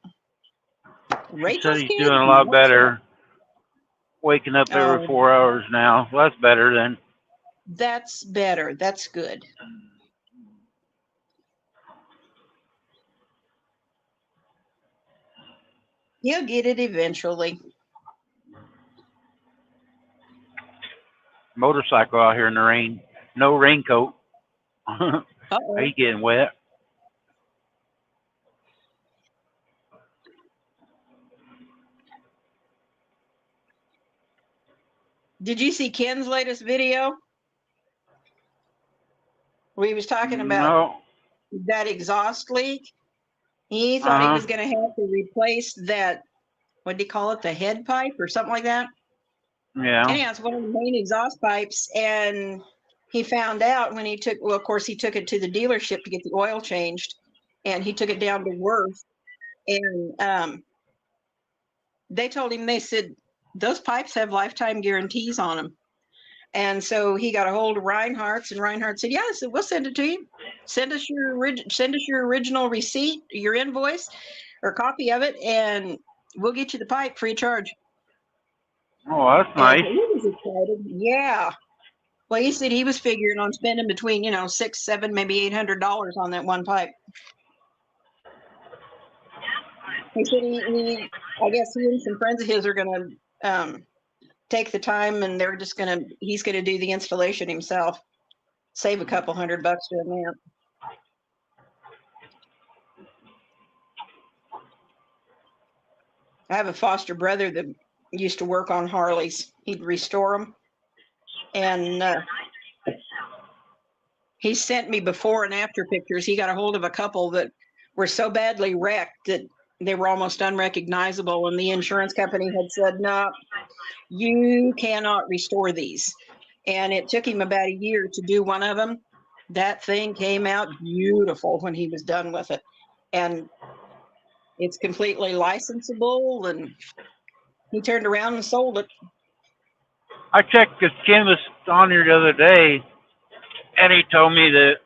She said Rachel's he's kids, doing a lot not so. better, waking up every Oh, 4 hours now. Well, that's better than. that's better. That's good. He'll get it eventually. Motorcycle out here in the rain. No raincoat. Uh-oh. He's getting wet. Did you see Ken's latest video? Where he was talking about No. that exhaust leak. He thought he Uh was going to have to replace that, what do you call it, the head pipe or something like that. huh. Yeah. Anyhow, it's one of the main exhaust pipes. And he found out when he took, well, of course, he took it to the dealership to get the oil changed. And he took it down to Worth. And they told him, they said, those pipes have lifetime guarantees on them. And so he got a hold of Reinhardt's, and Reinhardt said, "Yeah, I said, we'll send it to you. Send us your original receipt, your invoice, or copy of it, and we'll get you the pipe free of charge." Oh, that's And nice. he was excited. Yeah. Well, he said he was figuring on spending between, $600, $700, maybe $800 on that one pipe. He said I guess he and some friends of his are going to take the time, and he's going to do the installation himself. Save a couple $100 doing that. I have a foster brother that used to work on Harleys. He'd restore them. And he sent me before and after pictures. He got a hold of a couple that were so badly wrecked that they were almost unrecognizable. And the insurance company had said, "No, you cannot restore these." And it took him about a year to do one of them. That thing came out beautiful when he was done with it. And it's completely licensable. And he turned around and sold it. I checked because Ken was on here the other day, and he told me that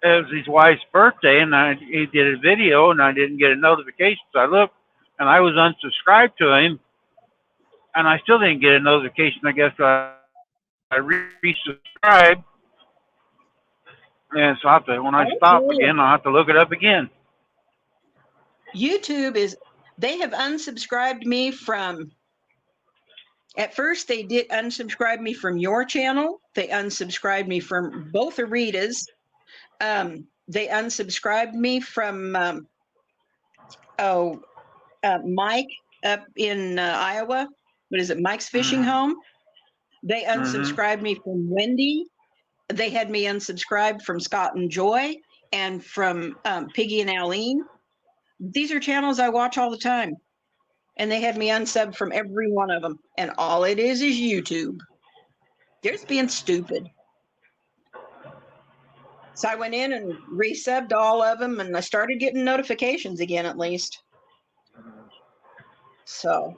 it was his wife's birthday, and he did a video, and I didn't get a notification. So I looked, and I was unsubscribed to him, and I still didn't get a notification. I guess I resubscribed, and so when I stop Okay. again, I'll have to look it up again. YouTube they have unsubscribed me from, at first they did unsubscribe me from your channel. They unsubscribed me from both Aritas. They unsubscribed me from, Mike up in Iowa. What is it? Mike's Fishing Home. They unsubscribed me from Wendy. They had me unsubscribed from Scott and Joy and from Piggy and Aline. These are channels I watch all the time. And they had me unsub from every one of them. And all it is YouTube. They're just being stupid. So I went in and resubbed all of them, and I started getting notifications again, at least. So.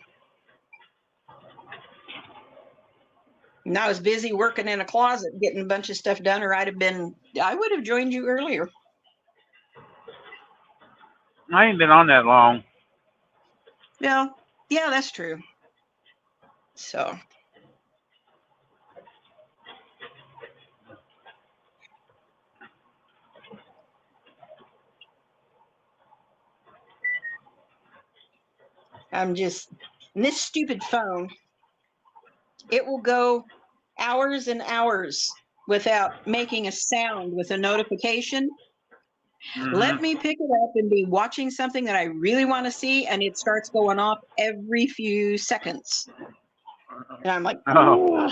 And I was busy working in a closet, getting a bunch of stuff done, or I would have joined you earlier. I ain't been on that long. Yeah, that's true. So. And this stupid phone, it will go hours and hours without making a sound with a notification. Let me pick it up and be watching something that I really want to see, and it starts going off every few seconds. And I'm like, oh.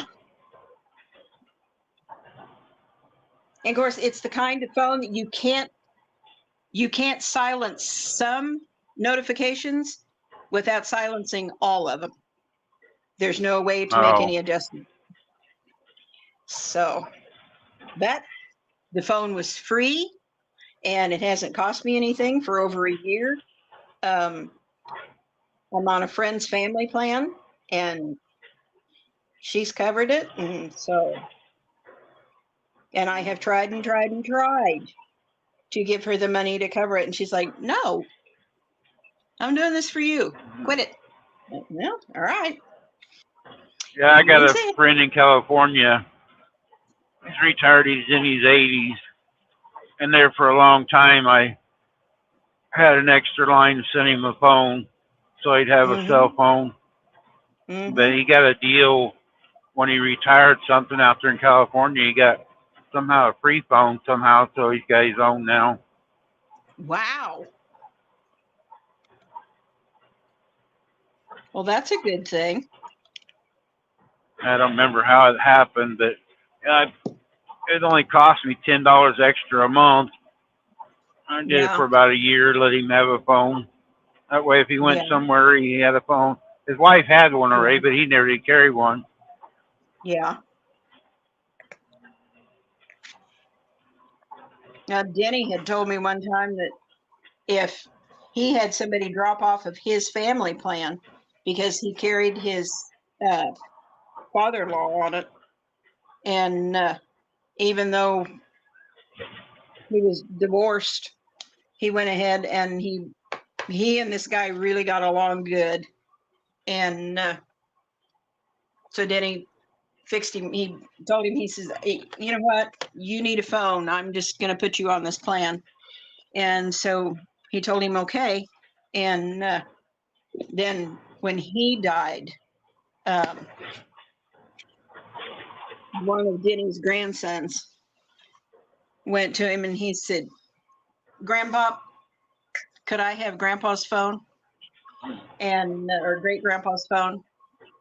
And of course, it's the kind of phone that you can't silence some notifications without silencing all of them. There's no way to make any adjustment. So the phone was free, and it hasn't cost me anything for over a year. I'm on a friend's family plan, and she's covered it. And I have tried and tried and tried to give her the money to cover it. And she's like, no, I'm doing this for you. Quit it. Well, all right. Yeah, I got a friend in California. He's retired. He's in his 80s. And there for a long time, I had an extra line to send him a phone so he'd have a cell phone. But he got a deal when he retired, something out there in California. He got somehow a free phone somehow, so he's got his own now. Wow. Well, that's a good thing. I don't remember how it happened, but it only cost me $10 extra a month. I did it for about a year, let him have a phone. That way, if he went somewhere, he had a phone. His wife had one already, but he never did carry one. Yeah. Now, Denny had told me one time that if he had somebody drop off of his family plan because he carried his father-in-law on it, and even though he was divorced, he went ahead and he and this guy really got along good. And so Denny fixed him. He told him, he says, hey, you know what? You need a phone. I'm just going to put you on this plan. And so he told him, okay. And then when he died, one of Denny's grandsons went to him and he said, Grandpa, could I have Grandpa's phone? And or great grandpa's phone?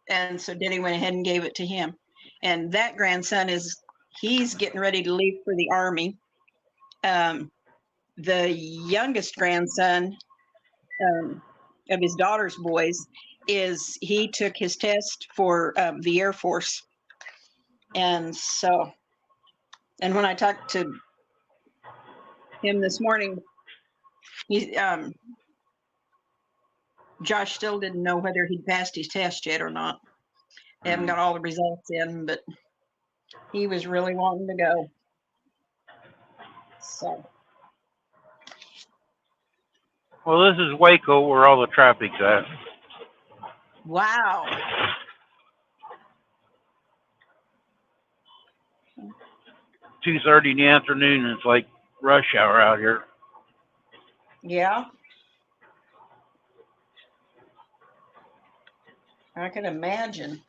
And so Denny went ahead and gave it to him. And that grandson he's getting ready to leave for the Army. The youngest grandson of his daughter's boys he took his test for the Air Force. And so, and when I talked to him this morning, Josh still didn't know whether he'd passed his test yet or not. They haven't got all the results in, but he was really wanting to go. So. Well, this is Waco, where all the traffic's at. Wow. It's 2:30 in the afternoon, and it's like rush hour out here. Yeah. I can imagine.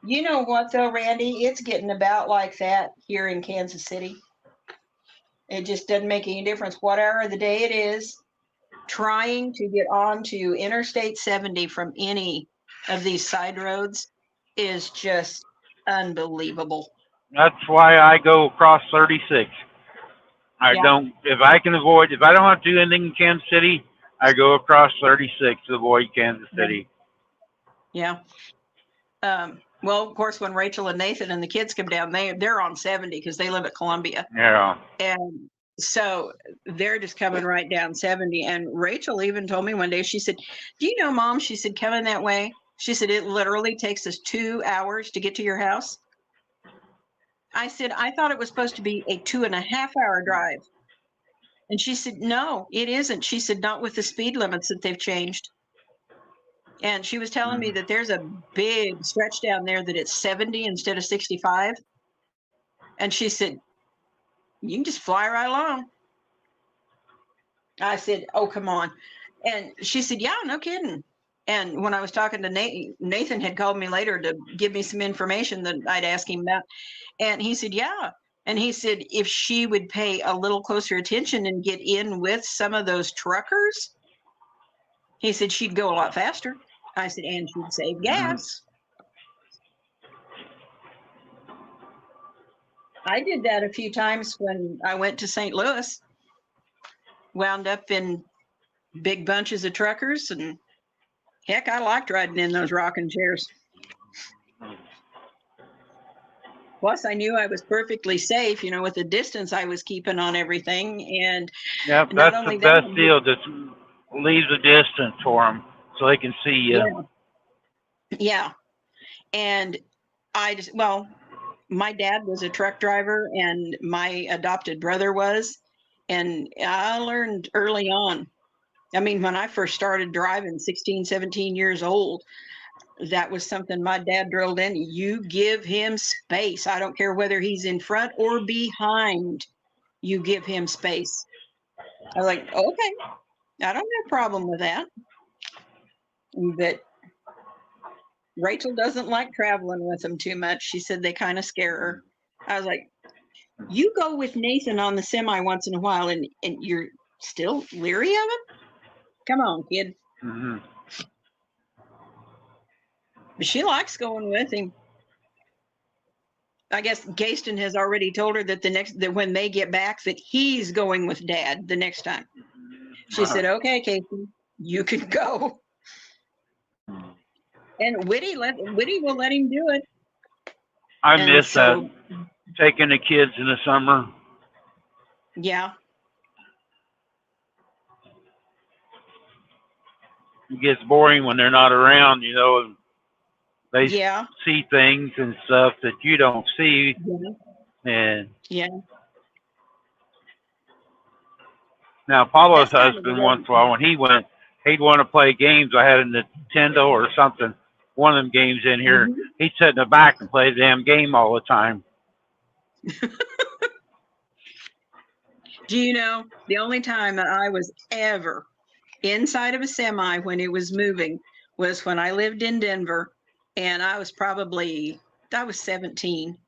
You know what, though, Randy? It's getting about like that here in Kansas City. It just doesn't make any difference what hour of the day it is. trying to get onto Interstate 70 from any of these side roads is just unbelievable. That's why I go across 36. I Yeah. don't, if I can avoid, if I don't have to do anything in Kansas City, I go across 36 to avoid Kansas City. Yeah. Well, of course, when Rachel and Nathan and the kids come down, they're on 70 because they live at Columbia. Yeah. And so they're just coming right down 70. And Rachel even told me one day, she said, do you know, Mom, she said, coming that way, she said, it literally takes us 2 hours to get to your house. I said, I thought it was supposed to be a 2.5-hour drive. And she said, no, it isn't. She said, not with the speed limits that they've changed. And she was telling me that there's a big stretch down there that it's 70 instead of 65. And she said, you can just fly right along. I said, oh, come on. And she said, yeah, no kidding. And when I was talking to Nathan had called me later to give me some information that I'd ask him about. And he said, yeah. And he said, if she would pay a little closer attention and get in with some of those truckers, he said she'd go a lot faster. I said, and she'd save gas. I did that a few times when I went to St. Louis, wound up in big bunches of truckers, and heck, I liked riding in those rocking chairs. Plus, I knew I was perfectly safe, you know, with the distance I was keeping on everything. And Yep, not that's only the that, best deal. Just leave the distance for them so they can see you. yeah. And I just, well, my dad was a truck driver and my adopted brother was. And I learned early on. I mean, when I first started driving, 16, 17 years old, that was something my dad drilled in. You give him space. I don't care whether he's in front or behind. You give him space. I was like, okay, I don't have a problem with that. But Rachel doesn't like traveling with them too much. She said they kind of scare her. I was like, you go with Nathan on the semi once in a while and you're still leery of him? Come on, kid. Mm-hmm. But she likes going with him. I guess Gaston has already told her that when they get back that he's going with Dad the next time. She said, okay, Casey, you can go. And Whitty will let him do it. I miss that, taking the kids in the summer. Yeah. It gets boring when they're not around, you know. They see things and stuff that you don't see. And now Paulo's husband once in a while, when he went, he'd want to play games. I had a Nintendo or something, one of them games in here. He'd sit in the back and play the damn game all the time. Do you know, the only time that I was ever inside of a semi when it was moving was when I lived in Denver, and I was 17.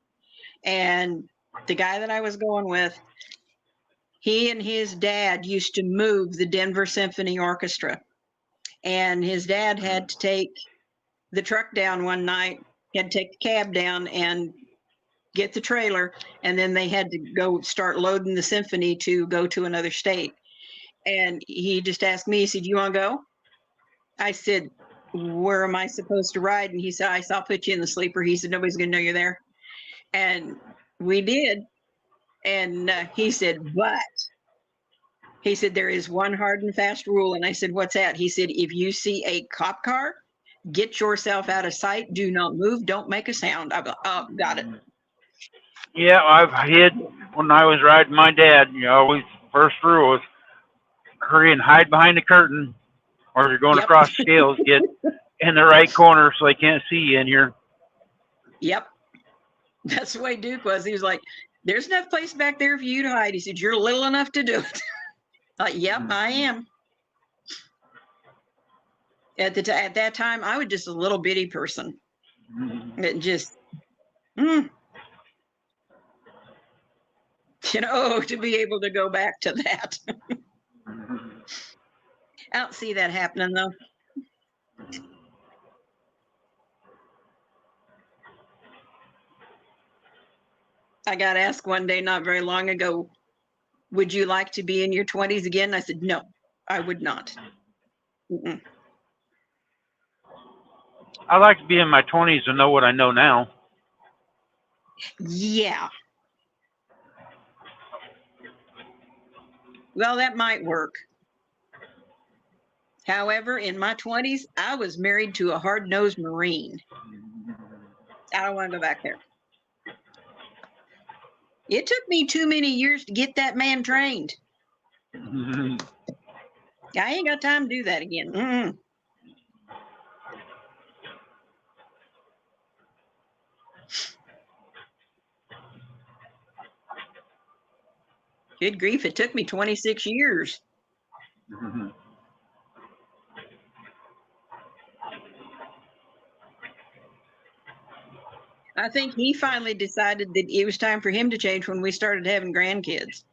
And the guy that I was going with, he and his dad used to move the Denver Symphony Orchestra. And his dad had to take the truck down one night, had to take the cab down and get the trailer, and then they had to go start loading the symphony to go to another state. And he just asked me, he said, you want to go? I said, where am I supposed to ride? And he said, I saw put you in the sleeper. He said, nobody's going to know you're there. And we did. And he said, but he said, there is one hard and fast rule. And I said, what's that? He said, if you see a cop car, get yourself out of sight. Do not move. Don't make a sound. I go, oh, got it. Yeah, I've hid when I was riding my dad. You know, always first rule was hurry and hide behind the curtain, or if you're going across scales, get in the right corner so they can't see you in here. Yep. That's the way Duke was. He was like, there's enough place back there for you to hide. He said, you're little enough to do it. Like, yep, I am. At that time, I was just a little bitty person. It just, you know, to be able to go back to that. I don't see that happening though. I got asked one day not very long ago, would you like to be in your 20s again? I said, no, I would not. Mm-mm. I like to be in my 20s and know what I know now. Yeah. Well, that might work. However, in my 20s, I was married to a hard-nosed Marine. I don't want to go back there. It took me too many years to get that man trained. I ain't got time to do that again. Mm-mm. Good grief, it took me 26 years. I think he finally decided that it was time for him to change when we started having grandkids.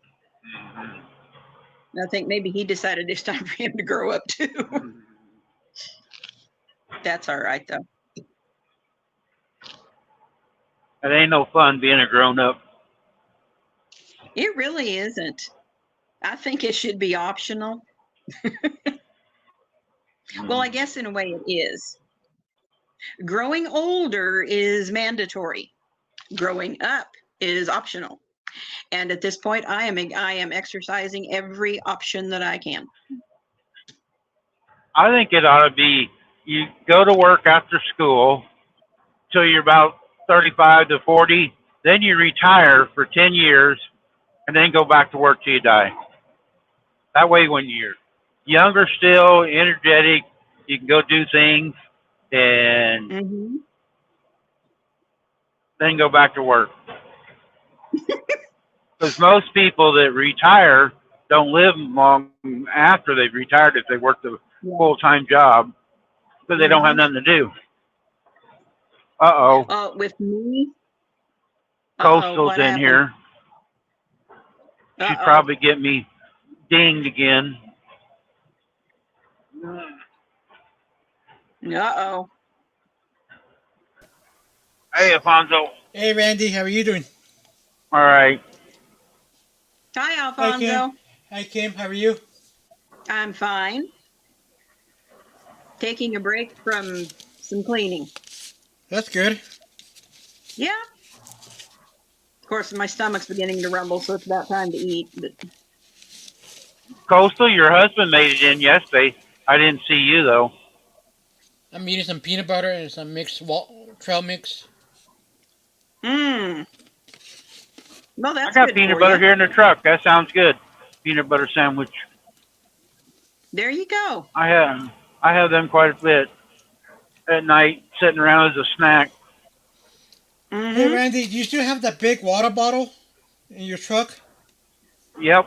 I think maybe he decided it's time for him to grow up too. That's all right though. It ain't no fun being a grown up. It really isn't. I think it should be optional. Well, I guess in a way it is. Growing older is mandatory. Growing up is optional. And at this point, I am exercising every option that I can. I think it ought to be you go to work after school till you're about 35 to 40, then you retire for 10 years, and then go back to work till you die. That way, when you're younger still, energetic, you can go do things and Mm-hmm. then go back to work. Because most people that retire don't live long after they've retired if they worked a Yeah. full-time job because they don't have nothing to do. Uh-oh. With me, Coastal's what in happened? here. She'd Uh-oh. probably get me dinged again. Uh-oh. Hey, Alfonso. Hey, Randy, how are you doing? All right. Hi, Hi, Alfonso. Kim. Hi, Kim. How are you? I'm fine. Taking a break from some cleaning. That's good. Yeah. Of course, my stomach's beginning to rumble, so it's about time to eat. But Coastal, your husband made it in yesterday. I didn't see you, though. I'm eating some peanut butter and some trail mix. Well, I that's got good peanut for butter you. here in the truck. That sounds good. Peanut butter sandwich. There you go. I have them quite a bit at night, sitting around as a snack. Hey, Mm-hmm. Randy, do you still have that big water bottle in your truck? Yep.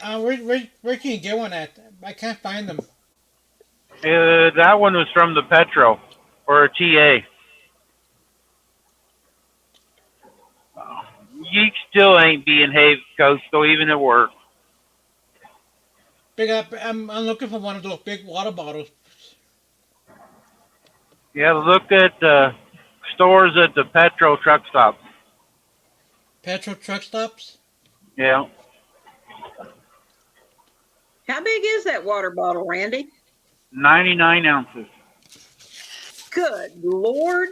Where can you get one at? I can't find them. That one was from the Petro or a TA. You still ain't being behaved, Coastal, even at work. I'm looking for one of those big water bottles. Yeah, look at stores at the Petro truck stop. Petrol truck stops? Yeah. How big is that water bottle, Randy? 99 ounces. Good Lord.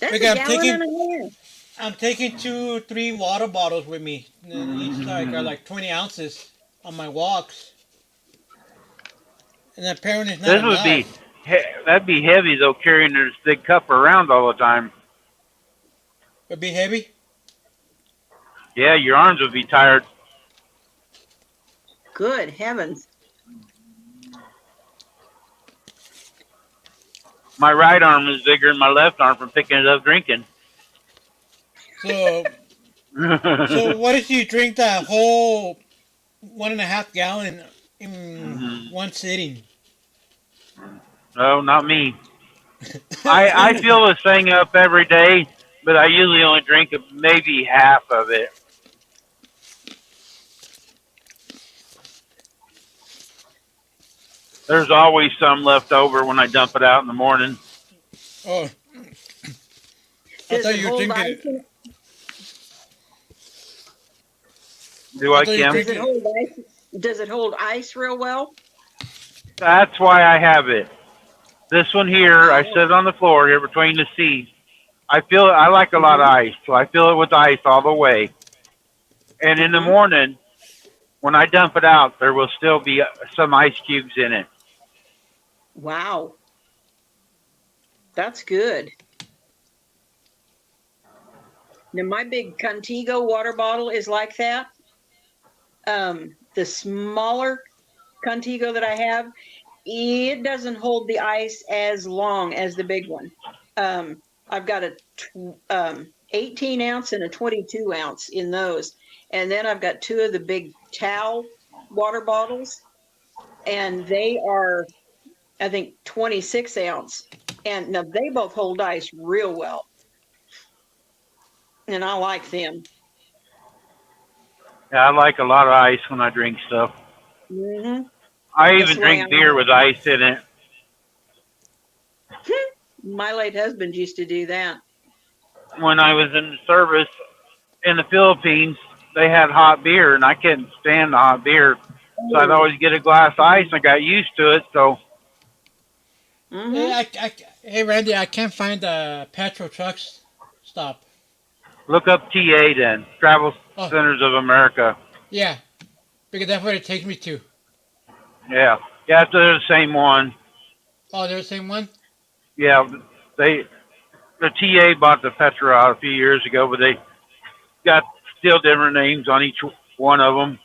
That's Look, a I'm gallon taking- and a half. I'm taking 3 water bottles with me. And each are like 20 ounces on my walks. And apparently it's not This enough. would that'd be heavy though, carrying this big cup around all the time. Would be heavy? Yeah, your arms would be tired. Good heavens. My right arm is bigger than my left arm from picking it up drinking. So what if you drink that whole 1.5 gallon in one sitting? No, not me. I fill this thing up every day, but I usually only drink maybe half of it. There's always some left over when I dump it out in the morning. Oh, I Does thought it you were hold drinking ice? it. Do I I, thought you were Kim? Does it drinking. hold ice? Does it hold ice real well? That's why I have it. This one here, I set Oh. it on the floor here between the seats. I like a lot of Mhm. ice, so I fill it with ice all the way. And in the Mhm. morning, when I dump it out, there will still be some ice cubes in it. Wow, that's good. Now my big Contigo water bottle is like that. The smaller Contigo that I have, it doesn't hold the ice as long as the big one. I've got a 18 ounce and a 22 ounce in those. And then I've got two of the big towel water bottles, and they are, I think, 26 ounce. And now they both hold ice real well. And I like them. Yeah, I like a lot of ice when I drink stuff. Hmm. I That's even the way I drink beer with am. ice in it. My late husband used to do that. When I was in the service in the Philippines, they had hot beer, and I couldn't stand the hot beer. So I'd Oh. always get a glass of ice, and I got used to it. So Hmm. Hey, hey, Randy, I can't find the petrol trucks stop. look up TA then, Travel Oh, Centers of America. yeah, because that's where it takes me to. Yeah, yeah, they're the same one. Oh, they're the same one? Yeah, they the TA bought the Petra out a few years ago, but they got still different names on each one of them.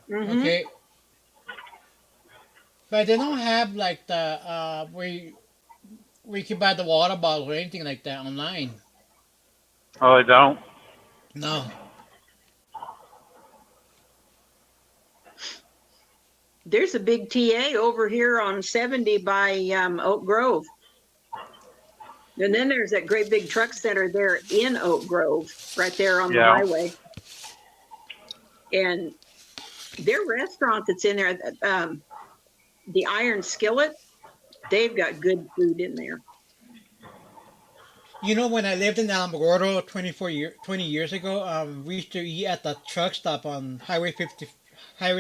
Hmm. Okay. But they don't have like the where you can buy the water bottle or anything like that online. Oh, they don't. No. There's a big TA over here on 70 by Oak Grove. And then there's that great big truck center there in Oak Grove, right there on the Yeah, highway. And their restaurant that's in there, the Iron Skillet, they've got good food in there. You know, when I lived in Alamogordo 20 years ago, we used to eat at the truck stop on Highway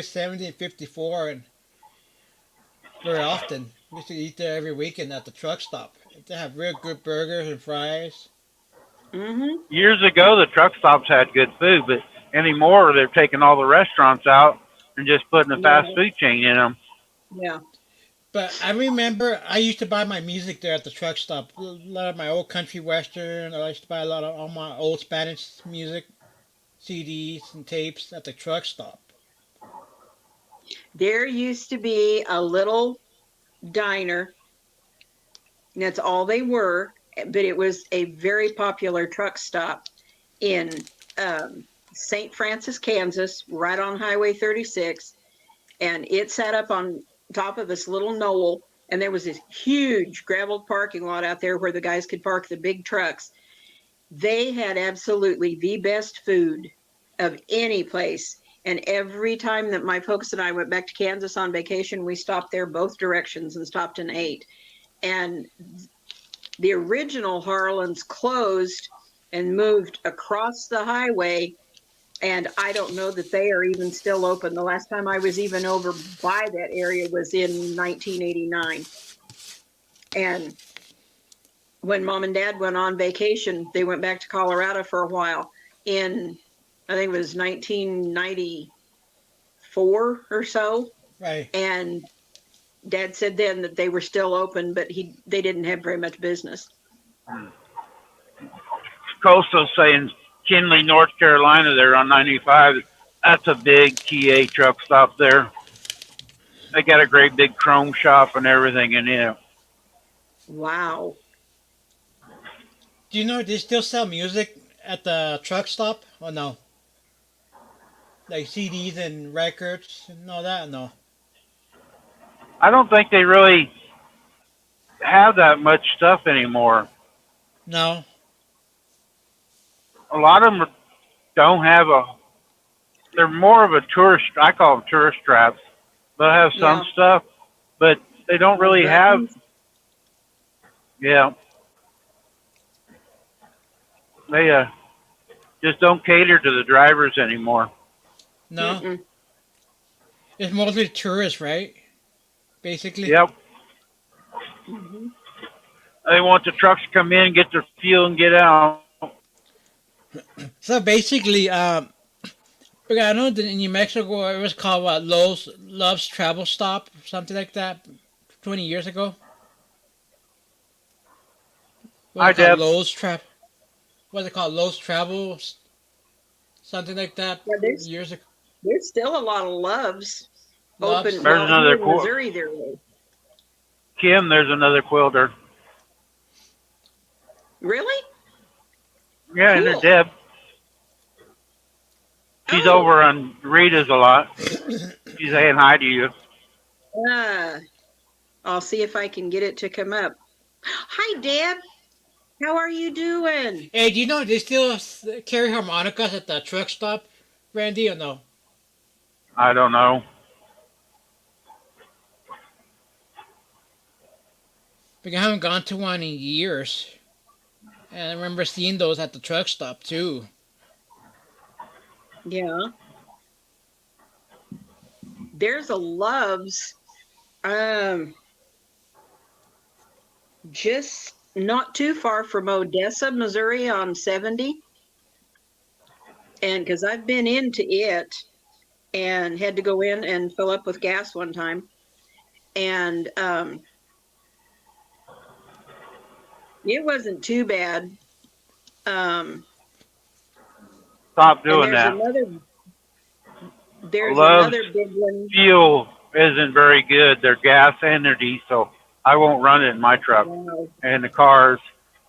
70 and 54, and very often. We used to eat there every weekend at the truck stop. They have real good burgers and fries. Hmm. years ago the truck stops had good food, but anymore they're taking all the restaurants out and just putting a fast Yeah, food chain in them. yeah. But I remember I used to buy my music there at the truck stop. A lot of my old country western. I used to buy a lot of all my old Spanish music, CDs and tapes at the truck stop. There used to be a little diner, and that's all they were, but it was a very popular truck stop in St. Francis, Kansas, right on Highway 36. And it sat up on top of this little knoll. And there was this huge gravel parking lot out there where the guys could park the big trucks. They had absolutely the best food of any place. And every time that my folks and I went back to Kansas on vacation, we stopped there both directions and stopped and ate. And the original Harlan's closed and moved across the highway, and I don't know that they are even still open. The last time I was even over by that area was in 1989. And when mom and dad went on vacation, they went back to Colorado for a while in, I think it was 1994 or so. Right. And dad said then that they were still open, but they didn't have very much business. Coastal saying Kinley, North Carolina, there on 95. That's a big TA truck stop there. They got a great big chrome shop and everything in it. Wow. Do you know they still sell music at the truck stop? Or no? Like CDs and records and all that? No. I don't think they really have that much stuff anymore. No. A lot of them don't have a. They're more of a tourist. I call them tourist traps. They'll have some Yeah. stuff, but they don't No really have. buttons. Yeah, they just don't cater to the drivers anymore. No, Mm-mm. it's mostly tourists, right? Basically. Yep, Mm-hmm. they want the trucks to come in, get their fuel, and get out. So basically, because I know that in New Mexico it was called what, Love's Travel Stop, something like that, 20 years ago. What was Hi, it called? Deb. Lowe's Trap. What was it called? Lowe's Travel, something like that, Yeah, years ago. there's still a lot of Loves open. Love's. There's Well, here another in Missouri, there is. Kim. There's another quilter. Really? Yeah, and there's Cool. Deb. She's Oh, over on Rita's a lot. She's saying hi to you. uh, I'll see if I can get it to come up. Hi, Deb. How are you doing? Hey, do you know they still carry harmonicas at the truck stop, Randy, or no? I don't know. Because I haven't gone to one in years. And I remember seeing those at the truck stop too. Yeah. There's a Love's, um, just not too far from Odessa, Missouri on 70. And because I've been into it and had to go in and fill up with gas one time. And it wasn't too bad. Um, Stop and doing that. there's Love's another big one. fuel isn't very good. They're gas and they're diesel. I won't run it in my truck Wow. and the cars.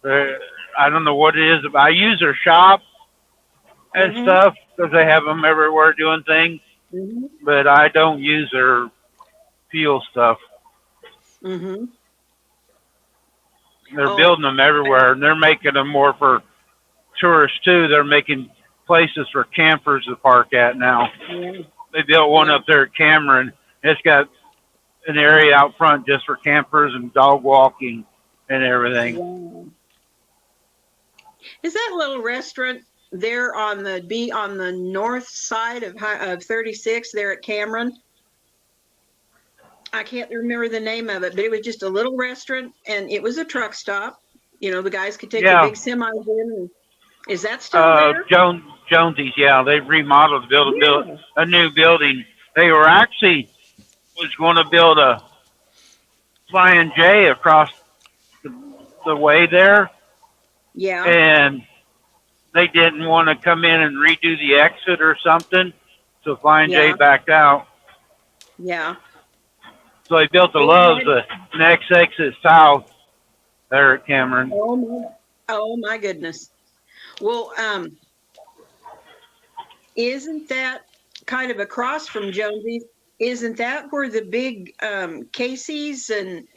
I don't know what it is. I use their shop and Mhm. stuff because they have them everywhere doing things, Mhm. but I don't use their fuel stuff. Mhm. They're Oh, building them everywhere, and they're making them more for tourists too. They're making places for campers to park at now. yeah. They built one Yeah. up there at Cameron. It's got an area out front just for campers and dog walking and everything. Wow. Is that little restaurant there on the north side of 36 there at Cameron? I can't remember the name of it, but it was just a little restaurant and it was a truck stop. You know, the guys could take the Yeah, big semis in. Is that still there? Jonesy's. Yeah, they remodeled, built Yeah. a new building. They were actually was going to build a Flying J across the way there, Yeah. and they didn't want to come in and redo the exit or something, so Flying J Yeah. backed out. Yeah. So they built the They Love's, had, the next exit south there at Cameron. oh my goodness. Well, isn't that kind of across from Jonesy's? Isn't that where the big Casey's and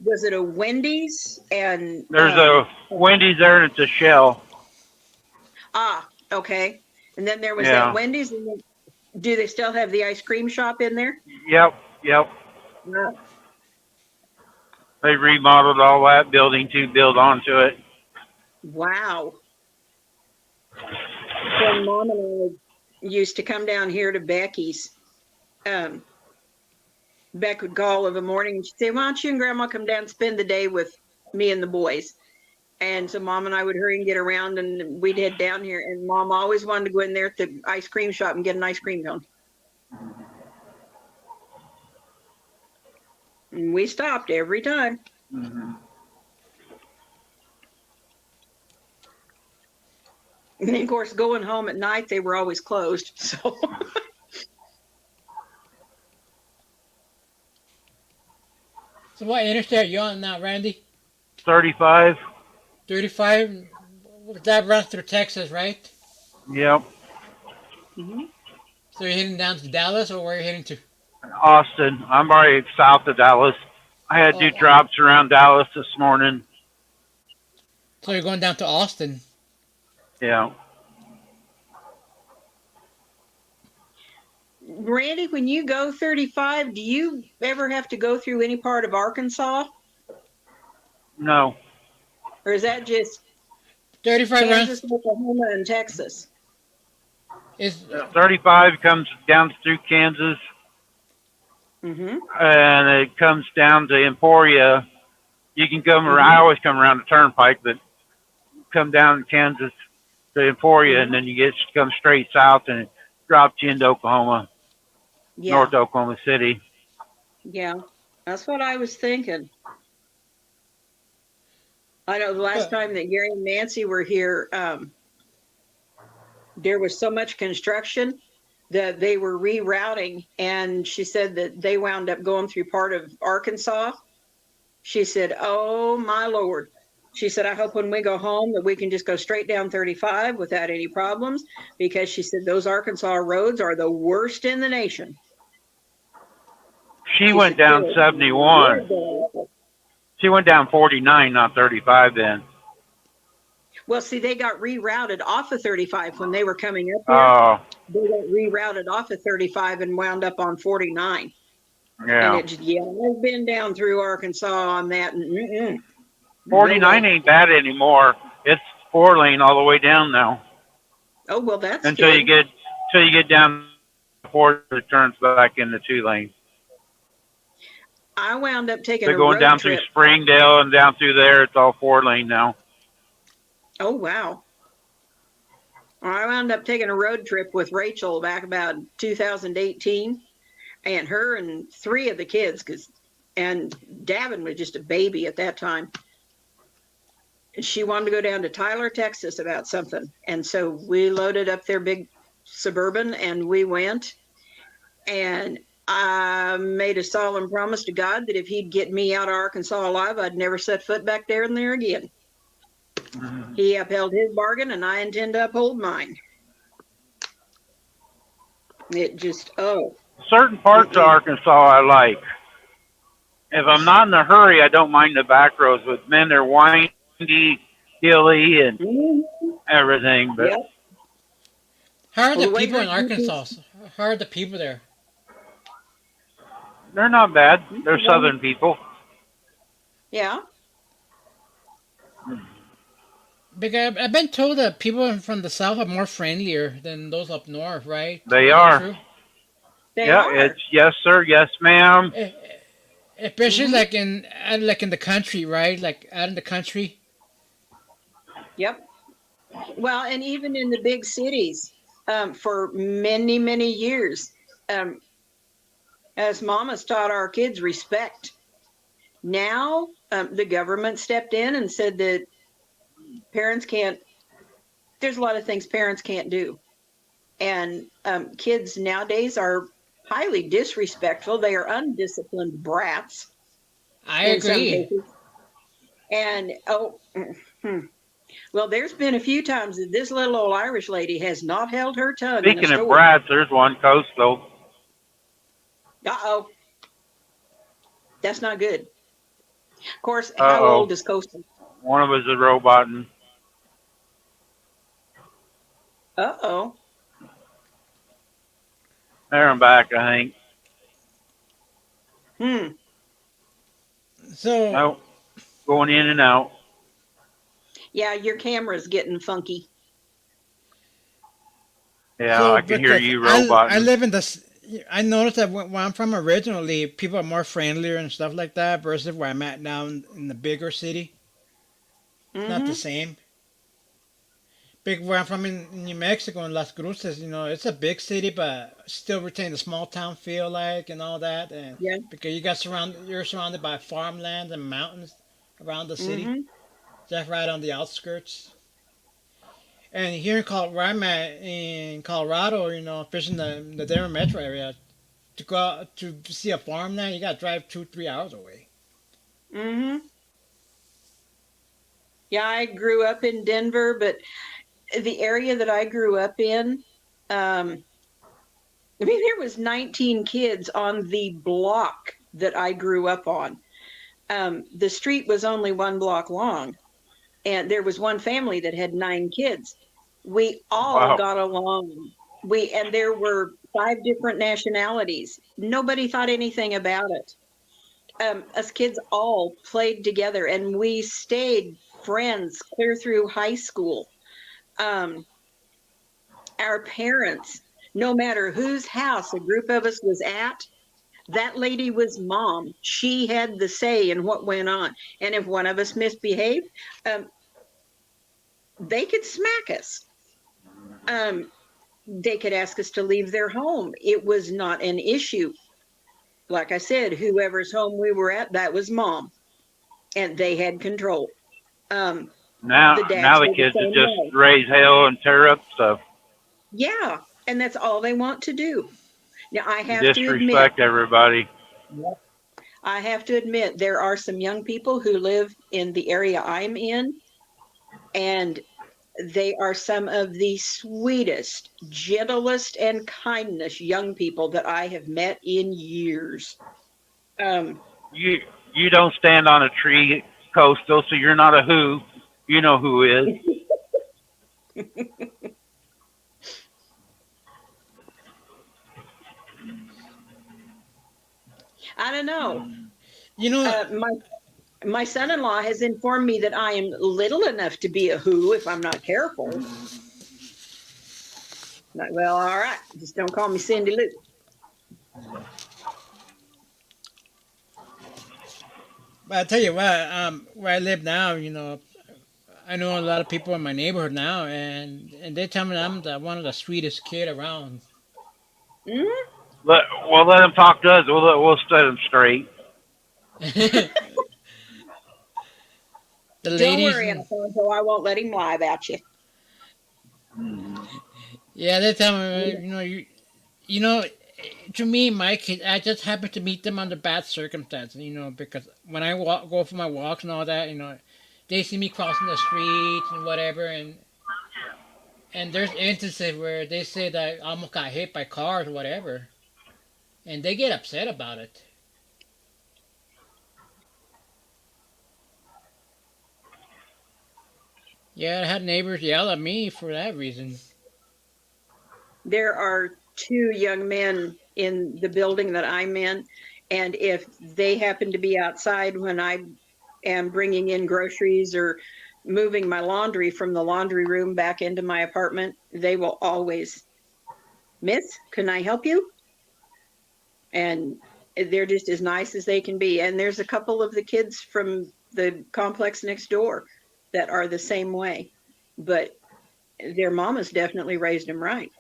was it a Wendy's and There's a Wendy's there, and it's a Shell. okay. And then there was that Yeah. Wendy's, and then, do they still have the ice cream shop in there? Yep. Yeah. They remodeled all that building to build onto it. Wow. When Mom and I used to come down here to Becky's, Beck would call of a morning and she'd say, "Why don't you and Grandma come down and spend the day with me and the boys?" And so Mom and I would hurry and get around and we'd head down here. And Mom always wanted to go in there at the ice cream shop and get an ice cream cone. And we stopped every time. Mm-hmm. And then, of course, going home at night, they were always closed. So, So what interstate are you on now, Randy? 35. 35? That runs through Texas, right? Yep. Mhm. So you're heading down to Dallas, or where are you heading to? Austin. I'm already south of Dallas. I had to do Oh, drops around Dallas this morning. so you're going down to Austin. Yeah. Randy, when you go 35, do you ever have to go through any part of Arkansas? No, Or is that just 35 Kansas, runs Oklahoma, and Texas? is 35 comes down through Kansas, Mm-hmm. and it comes down to Emporia. You can come around. I Mhm. always come around the turnpike, but come down Kansas to Emporia, and Mhm. then you come straight south, and it drops you into Oklahoma, Yeah, North Oklahoma City. yeah. That's what I was thinking. I know the last but time that Gary and Nancy were here, there was so much construction that they were rerouting, and she said that they wound up going through part of Arkansas. She said, "Oh my Lord." She said, "I hope when we go home that we can just go straight down 35 without any problems," because she said those Arkansas roads are the worst in the nation. She She went said, "Good down 71. Lord." She went down 49, not 35 then. Well, see, they got rerouted off of 35 when they were coming up here. Oh, They got rerouted off of 35 and wound up on 49. And yeah. it just, yeah, I've been down through Arkansas on that. And no 49 way. ain't bad anymore. It's 4 lane all the way down now. Oh, well, that's Until you good. get down before it turns back into 2 lane. I wound up taking They're a going road down through trip. Springdale and down through there. It's all 4 lane now. Oh, wow. I wound up taking a road trip with Rachel back about 2018, and her and three of the kids, and Davin was just a baby at that time. She wanted to go down to Tyler, Texas about something. And so we loaded up their big Suburban and we went. And I made a solemn promise to God that if he'd get me out of Arkansas alive, I'd never set foot back there and there again. Mhm. He upheld his bargain and I intend to uphold mine. It just, Certain parts of Arkansas I like. If I'm not in a hurry, I don't mind the back roads. But man, they're windy, hilly, and Mhm. everything. But Yep. how are Well, the the way people her in Arkansas? GPS, How are the people there? they're not bad. They're southern people. yeah. Because I've been told that people from the south are more friendlier than those up north, right? They Is that are. true? They Yeah, are. it's yes sir, yes ma'am. Eh, Especially Hmm. like in the country, right? Like out in the country. Yep. Well, and even in the big cities, for many, many years, um, as mamas taught our kids respect. Now, the government stepped in and said that parents can't, there's a lot of things parents can't do. And kids nowadays are highly disrespectful. They are undisciplined brats I in some agree. cases. And, well, there's been a few times that this little old Irish lady has not held her tongue in a Speaking of store. brats, there's one coastal. Uh-oh, that's not good. Of course, Uh how oh. old is Coastal? One of us is a robot, and Uh-oh. there I'm back. I think. Hmm. So No, going in and out. Yeah, your camera's getting funky. Yeah, so I can hear because you I roboting. live in this. I noticed that where I'm from originally, people are more friendlier and stuff like that versus where I'm at now in the bigger city. It's not the Mm-hmm. same. Big where I'm from in New Mexico in Las Cruces, it's a big city, but still retain the small town feel like and all that. And Yeah. because you're surrounded by farmland and mountains around the city, Mm-hmm. just right on the outskirts. And here in Colorado, where I'm at in Colorado, fishing the Denver metro area, to go out to see a farmland, you got to drive 2-3 hours away. Mm-hmm. Yeah, I grew up in Denver, but the area that I grew up in, there was 19 kids on the block that I grew up on. The street was only 1 block long, and there was one family that had 9 kids. We all Wow. got along And there were 5 different nationalities. Nobody thought anything about it. Us kids all played together, and we stayed friends clear through high school. Um, our parents, no matter whose house a group of us was at, that lady was mom. She had the say in what went on. And if one of us misbehaved, um, they could smack us. They could ask us to leave their home. It was not an issue. Like I said, whoever's home we were at, that was mom, and they had control. Um, the Now dads the were the kids same that just way. raise hell and tear up stuff, Yeah, and that's all they want to do. Now, disrespect everybody. I have to admit, there are some young people who live in the area I'm in, and they are some of the sweetest, gentlest, and kindest young people that I have met in years. Um, You you don't stand on a tree, Coastal, so you're not a who. You know who is. I don't know. You know, My son-in-law has informed me that I am little enough to be a who if I'm not careful. Like, well, all right, just don't call me Cindy Lou. but I tell you what, where I live now, I know a lot of people in my neighborhood now, and they tell me I'm one of the sweetest kid around. Mm? Let them talk to us. We'll set them straight. The Don't ladies, worry, Alfonso, I won't let him lie about you. yeah, they tell me, you know, to me, my kids, I just happen to meet them under bad circumstances, because when I go for my walks and all that, they see me crossing the streets and whatever, and there's instances where they say that I almost got hit by cars or whatever, and they get upset about it. Yeah, I had neighbors yell at me for that reason. There are 2 young men in the building that I'm in, and if they happen to be outside when I am bringing in groceries or moving my laundry from the laundry room back into my apartment, they will always, Miss, can I help you? And they're just as nice as they can be. And there's a couple of the kids from the complex next door that are the same way, but their mamas definitely raised them right.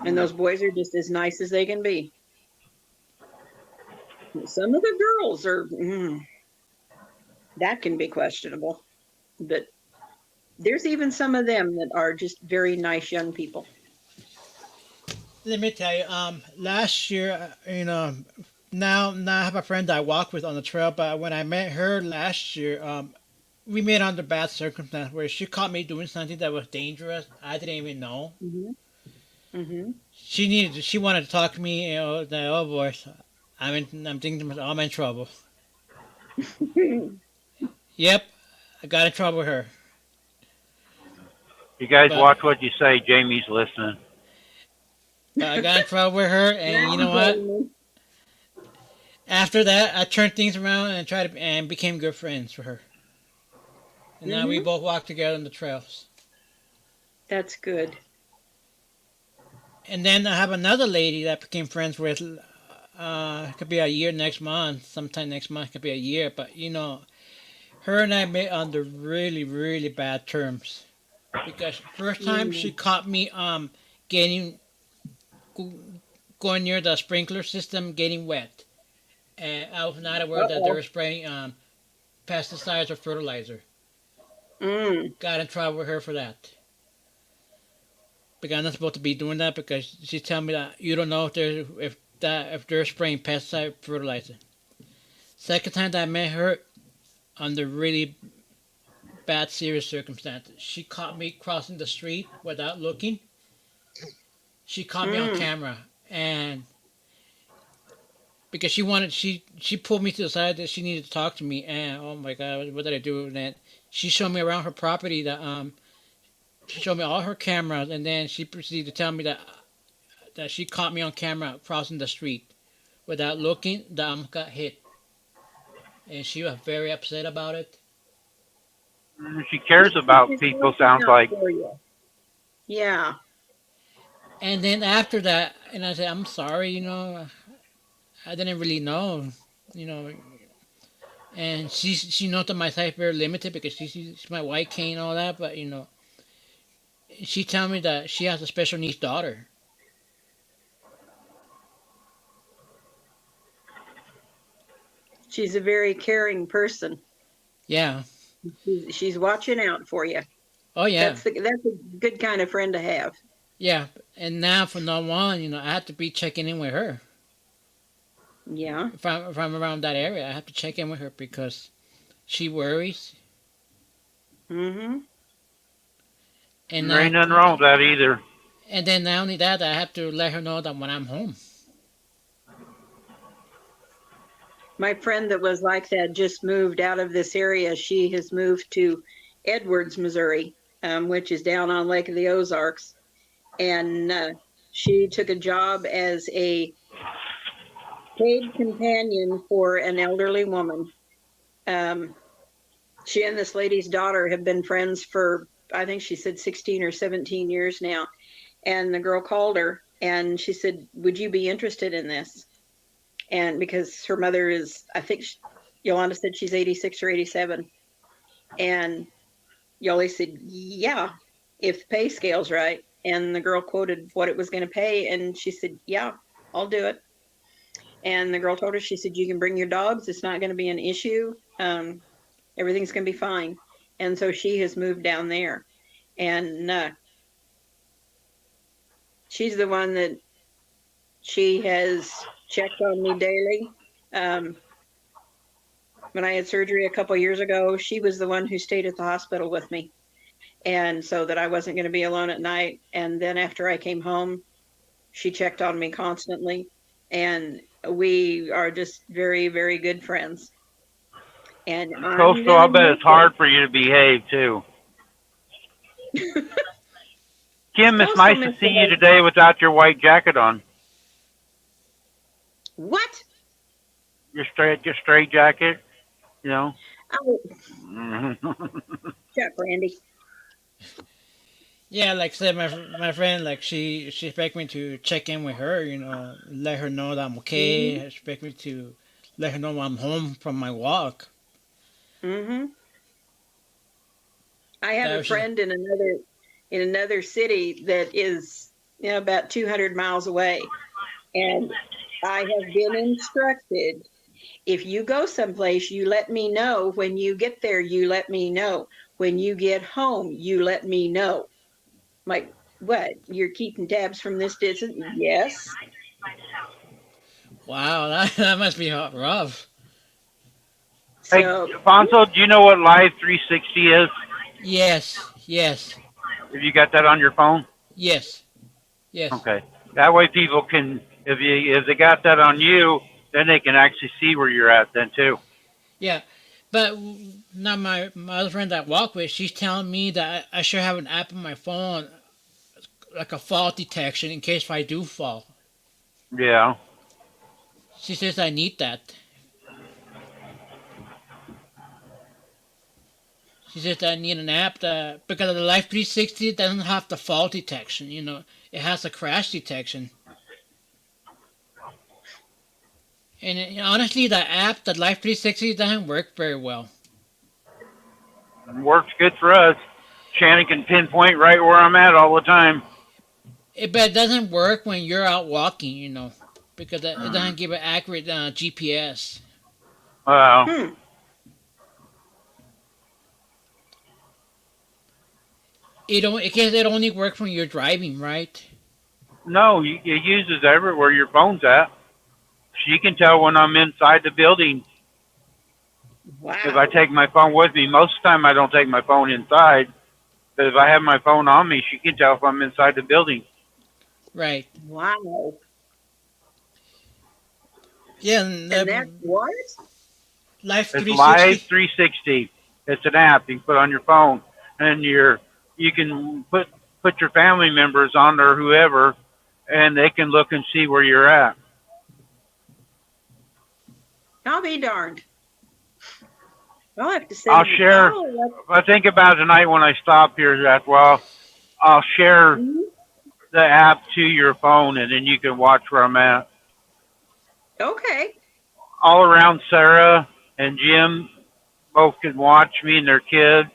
And those boys are just as nice as they can be. Some of the girls are, that can be questionable, but there's even some of them that are just very nice young people. Let me tell you, last year, now I have a friend I walk with on the trail, but when I met her last year, we met under bad circumstances where she caught me doing something that was dangerous. I didn't even know. Hmm. Hmm. She wanted to talk to me, oh boy, I'm thinking to myself, I'm in trouble. Yep, I got in trouble with her. You guys But watch what you say. Jamie's listening. I got in trouble with her, and you know what? Jamie. After that, I turned things around and became good friends with her. And now we Hmm. both walk together on the trails. That's good. And then I have another lady that I became friends with. It could be a year next month. Sometime next month could be a year. But her and I met under really, really bad terms. Because first time she Mm. caught me getting going near the sprinkler system, getting wet, and I was not aware that they Uh-oh. were spraying pesticides or fertilizer. Mm. Got in trouble with her for that. Because I'm not supposed to be doing that because she tell me that you don't know if they're spraying pesticide fertilizer. Second time that I met her under really bad serious circumstances. She caught me crossing the street without looking. She caught me on Mm. camera and because she pulled me to the side that she needed to talk to me and oh my god what did I do with that? She showed me around her property that She showed me all her cameras, and then she proceeded to tell me that she caught me on camera crossing the street without looking. That I got hit, and she was very upset about it. She cares about She's people, looking sounds out like. for you. Yeah. And then after that, and I said, "I'm sorry, I didn't really know, you know." And she knows that my sight very limited because she's my white cane and all that, but she tell me that she has a special needs daughter. She's a very caring person. Yeah. She's watching out for you. Oh yeah. That's a good kind of friend to have. Yeah. And now from now on, I have to be checking in with her. Yeah. If I'm around that area, I have to check in with her because she worries. Mm-hmm. And There now, ain't nothing wrong with that either. and then not only that, I have to let her know that when I'm home. My friend that was like that just moved out of this area. She has moved to Edwards, Missouri, which is down on Lake of the Ozarks. And she took a job as a paid companion for an elderly woman. She and this lady's daughter have been friends for, I think she said 16 or 17 years now. And the girl called her and she said, "Would you be interested in this?" And because her mother is, I think Yolanda said she's 86 or 87. And Yoli said, "Yeah, if the pay scale's right." And the girl quoted what it was going to pay. And she said, "Yeah, I'll do it." And the girl told her, she said, "You can bring your dogs. It's not going to be an issue. Everything's going to be fine." And so she has moved down there. And she's the one that she has checked on me daily. When I had surgery a couple years ago, she was the one who stayed at the hospital with me. And so that I wasn't going to be alone at night. And then after I came home, she checked on me constantly. And we are just very, very good friends. And I'm Coastal, I going bet to it's hard for you to behave too. Kim, it's Coastal nice to see you today without your white jacket on. What? Your straight jacket, you know. Oh, shut up, Randy. Yeah, like I said, my friend, like she expect me to check in with her, let her know that I'm okay. Mm-hmm. Expect me to let her know when I'm home from my walk. Mm-hmm. I have That a was just, friend in another city that is about 200 miles away, and I have been instructed, if you go someplace, you let me know. When you get there, you let me know. When you get home, you let me know. I'm like, what? You're keeping tabs from this distance? Yes. wow, that must be rough. Hey, So, Fonso, do you know what Live 360 is? Yes, yes, Have you got that on your phone? yes, yes. Okay. That way people can, if they got that on you, then they can actually see where you're at then too. Yeah, but now my other friend that I walk with, she's telling me that I should have an app on my phone, like a fall detection in case if I do fall. Yeah. She says I need that. She says I need an app that because the Life 360 doesn't have the fall detection. It has a crash detection. And honestly, the Life 360 doesn't work very well. Works good for us. Shannon can pinpoint right where I'm at all the time. But it doesn't work when you're out walking. Because it doesn't give an accurate GPS. Well, hmm. It only works when you're driving, right? no, it uses everywhere your phone's at. She can tell when I'm inside the building Wow. if I take my phone with me. Most of the time I don't take my phone inside. But if I have my phone on me, she can tell if I'm inside the building. Right. Wow. Yeah, And that's what? Life It's Live 360. 360. It's an app you can put on your phone, and your you can put your family members on there, whoever, and they can look and see where you're at. I'll be darned. I'll have to I'll send. share. I think about it tonight when I stop here. That well, I'll share the app to your phone, and then you can watch where I'm at. Okay. All around Sarah and Jim both can watch me and their kids.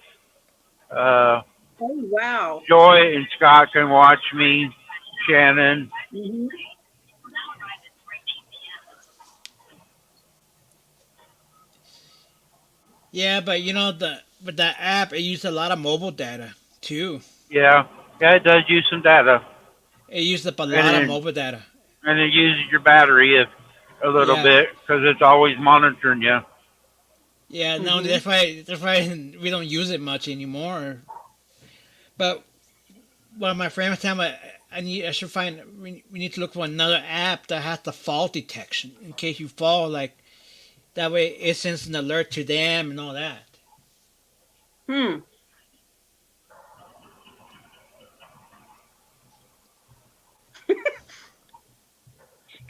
Uh, Oh wow. Joy and Scott can watch me. Shannon. Hmm. Yeah, but that app it uses a lot of mobile data too. Yeah, yeah, it does use some data, It uses up a and lot of then mobile data. and it uses your battery a little Yeah, bit because it's always monitoring you. yeah. No, Hmm. that's why we don't use it much anymore. But what my friend was telling me, I should find we need to look for another app that has the fall detection in case you fall. Like that way, it sends an alert to them and all that. Hmm.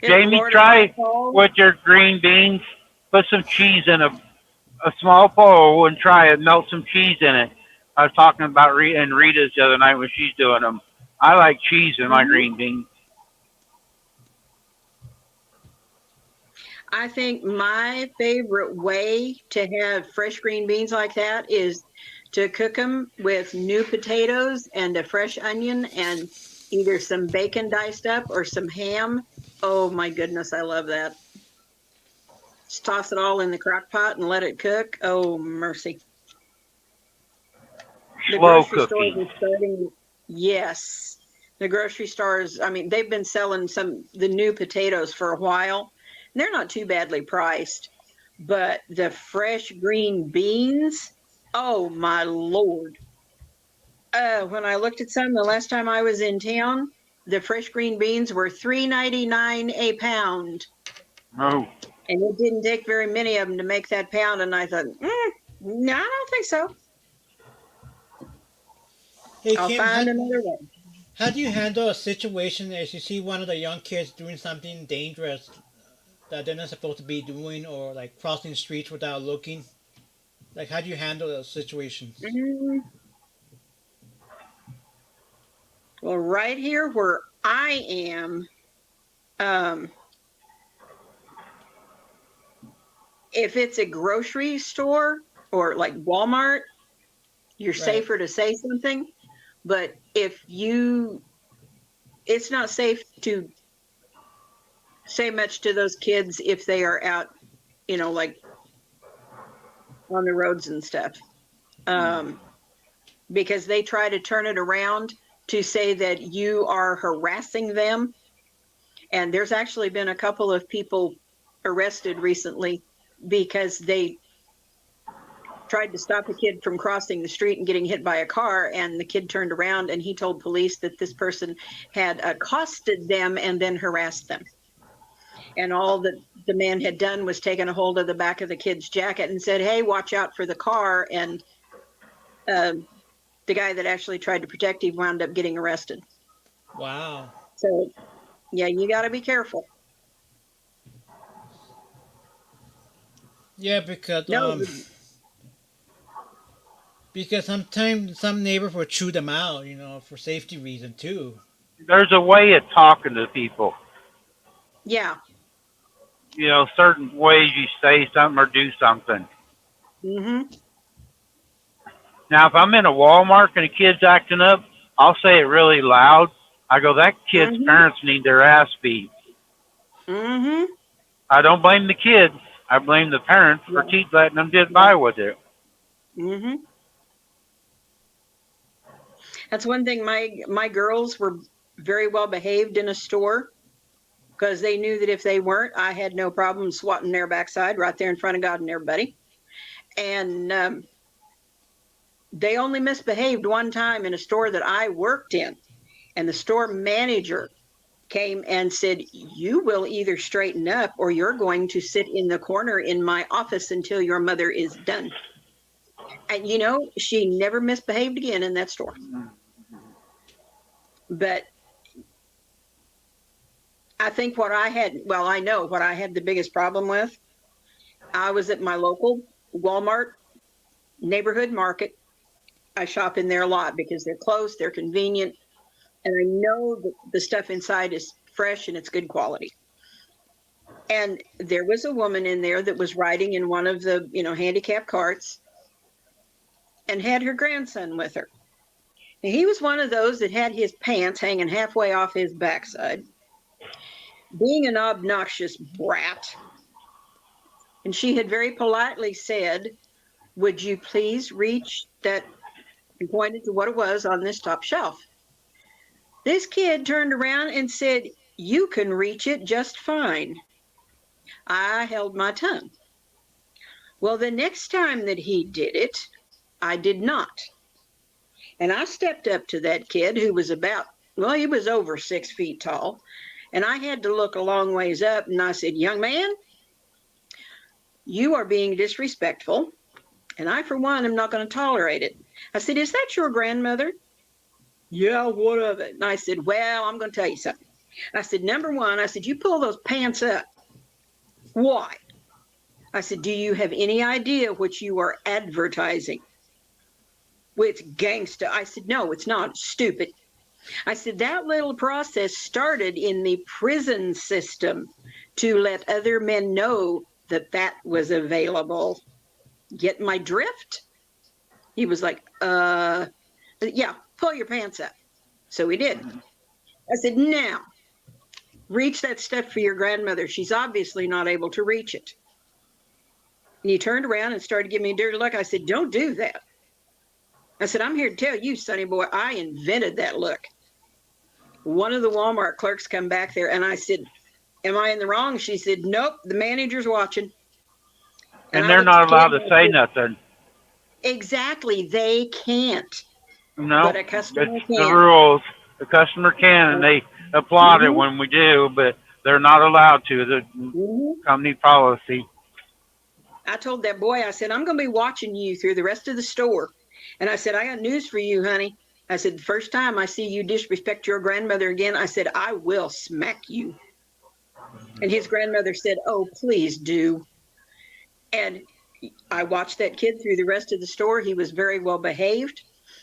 Good Jamie, Lord, try above all. with your green beans. Put some cheese in a small bowl and try it. Melt some cheese in it. I was talking about Rita's the other night when she's doing them. I like cheese in my Mhm. green beans. I think my favorite way to have fresh green beans like that is to cook them with new potatoes and a fresh onion and either some bacon diced up or some ham. Oh my goodness, I love that. Just toss it all in the crock pot and let it cook. Oh, mercy. The Slow grocery stores cooking. are starting, yes. The grocery stores, I mean, they've been selling the new potatoes for a while. They're not too badly priced, but the fresh green beans, oh my Lord. When I looked at some the last time I was in town, the fresh green beans were $3.99 a pound. Oh, And it didn't take very many of them to make that pound. And I thought, no, I don't think so. Hey I'll Kim, find another way. how do you handle a situation as you see one of the young kids doing something dangerous that they're not supposed to be doing, or like crossing the streets without looking? Like, how do you handle those situations? Mm, well, right here where I am, um, if it's a grocery store or like Walmart, you're Right. safer to say something. But it's not safe to say much to those kids if they are out, like on the roads and stuff. Um, because they try to turn it around to say that you are harassing them. And there's actually been a couple of people arrested recently because they tried to stop a kid from crossing the street and getting hit by a car, and the kid turned around and he told police that this person had accosted them and then harassed them. And all that the man had done was taken a hold of the back of the kid's jacket and said, hey, watch out for the car. And the guy that actually tried to protect him wound up getting arrested. Wow. So yeah, you got to be careful. Yeah, because No. because sometimes some neighbors will chew them out, for safety reason too. there's a way of talking to people. Yeah. Certain ways you say something or do something. Hmm. Now, if I'm in a Walmart and a kid's acting up, I'll say it really loud. I go, that kid's Hmm. parents need their ass beat. Hmm. I don't blame the kids. I blame the parents for Yeah. letting them get by with it. Hmm. That's one thing. My girls were very well behaved in a store because they knew that if they weren't, I had no problem swatting their backside right there in front of God and everybody. And they only misbehaved one time in a store that I worked in, and the store manager came and said, you will either straighten up or you're going to sit in the corner in my office until your mother is done. And she never misbehaved again in that store. But I think I know what I had the biggest problem with. I was at my local Walmart neighborhood market. I shop in there a lot because they're close, they're convenient, and I know that the stuff inside is fresh and it's good quality. And there was a woman in there that was riding in one of the, handicap carts and had her grandson with her. And he was one of those that had his pants hanging halfway off his backside, being an obnoxious brat. And she had very politely said, "Would you please reach that," and pointed to what it was on this top shelf. This kid turned around and said, "You can reach it just fine." I held my tongue. Well, the next time that he did it, I did not. And I stepped up to that kid who was he was over 6 feet tall. And I had to look a long ways up, and I said, "Young man, you are being disrespectful. And I, for one, am not going to tolerate it." I said, "Is that your grandmother?" "Yeah, what of it?" And I said, "Well, I'm going to tell you something." I said, "Number one," I said, "you pull those pants up." "Why?" I said, "Do you have any idea what you are advertising?" "It's gangsta." I said, "No, it's not. It's stupid." I said, "That little process started in the prison system to let other men know that that was available. Get my drift?" He was like, yeah, pull your pants up." So he did. I said, "Now, reach that stuff for your grandmother. She's obviously not able to reach it." And he turned around and started giving me a dirty look. I said, "Don't do that." I said, "I'm here to tell you, sonny boy, I invented that look." One of the Walmart clerks come back there, and I said, "Am I in the wrong?" She said, "Nope, the manager's watching." And I they're looked at not the allowed kid to and I say said, nothing. "Exactly, they can't, No, but a it's customer the can." rules. The customer can, and they applaud it when we do, but they're not allowed to. The Mhm. company policy. I told that boy, I said, "I'm going to be watching you through the rest of the store." And I said, "I got news for you, honey." I said, "The first time I see you disrespect your grandmother again," I said, "I will smack you." And his grandmother said, "Oh, please do." And I watched that kid through the rest of the store. He was very well behaved.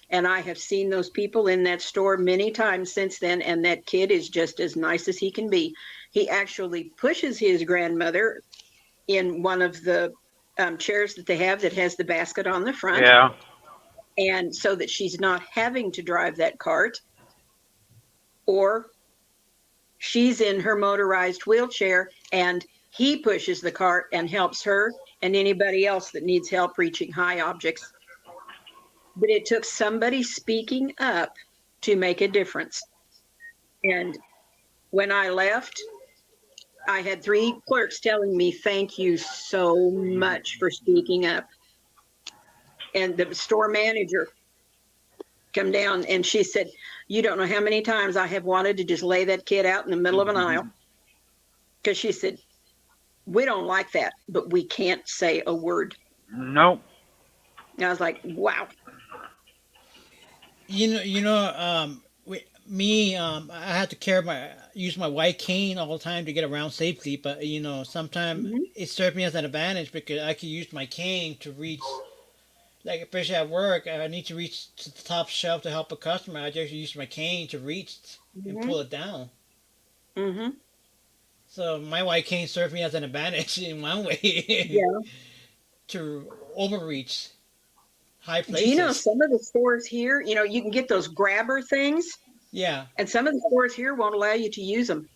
And I have seen those people in that store many times since then. And that kid is just as nice as he can be. He actually pushes his grandmother in one of the chairs that they have that has the basket on the front. Yeah. And so that she's not having to drive that cart, or she's in her motorized wheelchair and he pushes the cart and helps her and anybody else that needs help reaching high objects. But it took somebody speaking up to make a difference. And when I left, I had 3 clerks telling me, "Thank you so much for speaking up." And the store manager come down and she said, "You don't know how many times I have wanted to just lay that kid out in the middle of an aisle." Because she said, "We don't like that, but we can't say a word." Nope. And I was like, wow. I had to use my white cane all the time to get around safely. But sometimes Mhm. it served me as an advantage because I could use my cane to reach, like especially at work, I need to reach to the top shelf to help a customer. I just use my cane to reach and Mhm. pull it down. Mhm. So my white cane served me as an advantage in one way Yeah. to overreach high Do you know places. some of the stores here, you can get those grabber things, Yeah. and some of the stores here won't allow you to use them.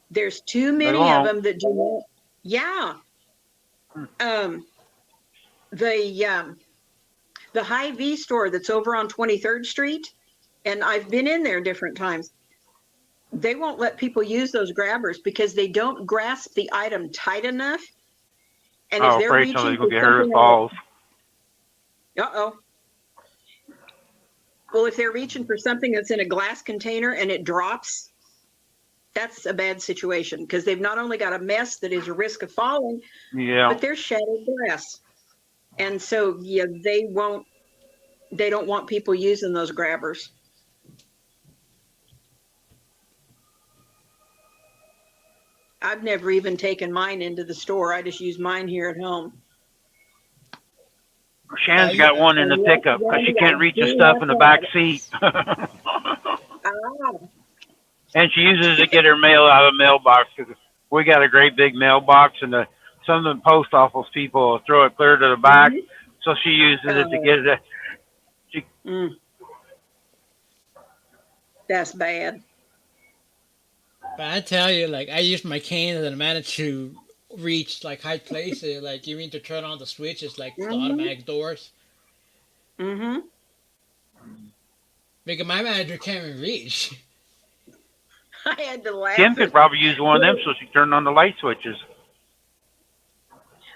There's too They many of won't. them that do not. Yeah. Um, the Hy-Vee store that's over on 23rd Street, and I've been in there different times. They won't let people use those grabbers because they don't grasp the item tight enough. And if Oh, they're afraid reaching somebody's for gonna get hurt something with on balls. it, well, if they're reaching for something that's in a glass container and it drops, that's a bad situation because they've not only got a mess that is a risk of falling, Yeah. but there's shattered glass. And so, yeah, they don't want people using those grabbers. I've never even taken mine into the store. I just use mine here at home. Shannon's Yeah, got one in And the yes, pickup because she Randy, I can't reach the do stuff have in the to back have it. seat. Ah, And she uses it to get her mail out of the mailbox. 'Cause we got a great big mailbox, and some of the post office people throw it clear to the back. mhm. So she uses it to Oh, get it. She, mm, that's bad. but I tell you, like I use my cane and I manage to reach like high places. Like you need to turn on the switches, like the Hmm. automatic doors, Hmm. because my manager can't even reach. I had to Kim laugh could at. probably use one of them, so she turned on the light switches.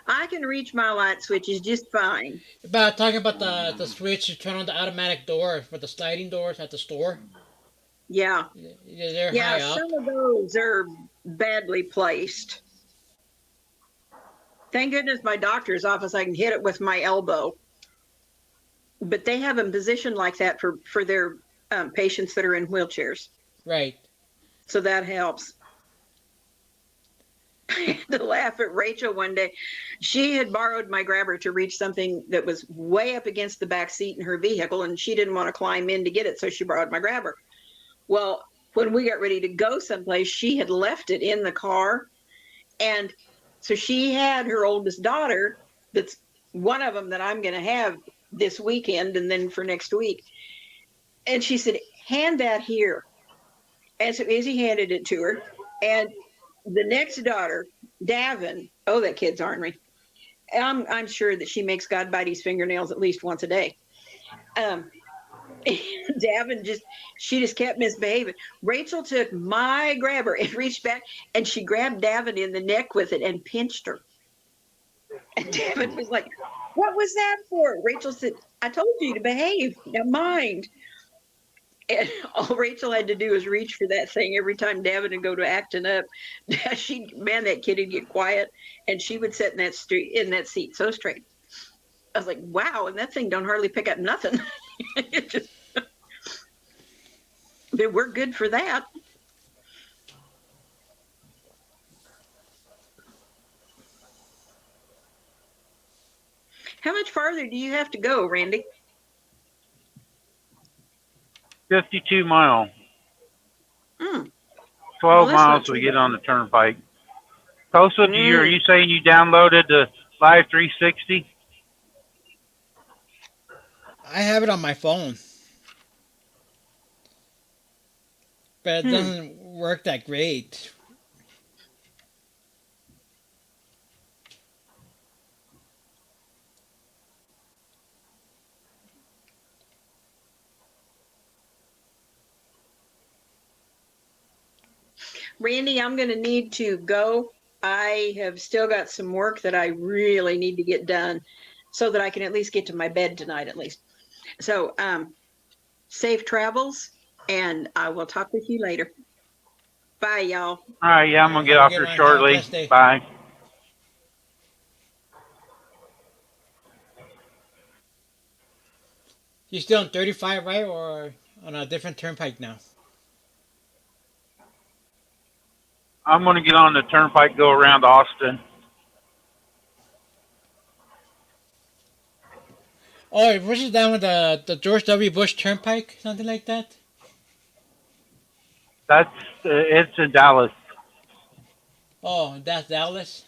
I can reach my light switches just fine. But talking about the switch to turn on the automatic door for the sliding doors at the store, Yeah, they're yeah. high up. Some of those are badly placed. Thank goodness my doctor's office, I can hit it with my elbow. But they have them positioned like that for their patients that are in wheelchairs. Right. So that helps. I had to laugh at Rachel one day. She had borrowed my grabber to reach something that was way up against the back seat in her vehicle, and she didn't want to climb in to get it, so she borrowed my grabber. Well, when we got ready to go someplace, she had left it in the car. And so she had her oldest daughter, that's one of them that I'm going to have this weekend and then for next week. And she said, hand that here. And so Izzy handed it to her. And the next daughter, Davin, oh, that kid's ornery. I'm sure that she makes God bite his fingernails at least once a day. Um, Davin she just kept misbehaving. Rachel took my grabber and reached back and she grabbed Davin in the neck with it and pinched her. And Davin was like, what was that for? Rachel said, I told you to behave. Now mind. And all Rachel had to do was reach for that thing every time Davin would go to acting up. That kid would get quiet and she would sit in that seat so straight. I was like, wow, and that thing don't hardly pick up nothing. It just, but we're good for that. How much farther do you have to go, Randy? 52 mile, Mm, well, 12 that's not miles too we get bad. on the turnpike. Kosa, are Mm, you saying you downloaded the Live 360? I have it on my phone, but it hmm. doesn't work that great. Randy, I'm going to need to go. I have still got some work that I really need to get done so that I can at least get to my bed tonight, at least. So, safe travels, and I will talk with you later. Bye, y'all. All right, yeah, All I'm right, going to get have a off good here one. Have a shortly. blessed day. Bye. You still on 35, right, or on a different turnpike now? I'm going to get on the turnpike, go around Austin. Oh, which is down with the George W. Bush Turnpike, something like that. That's it's in Dallas. Oh, that's Dallas.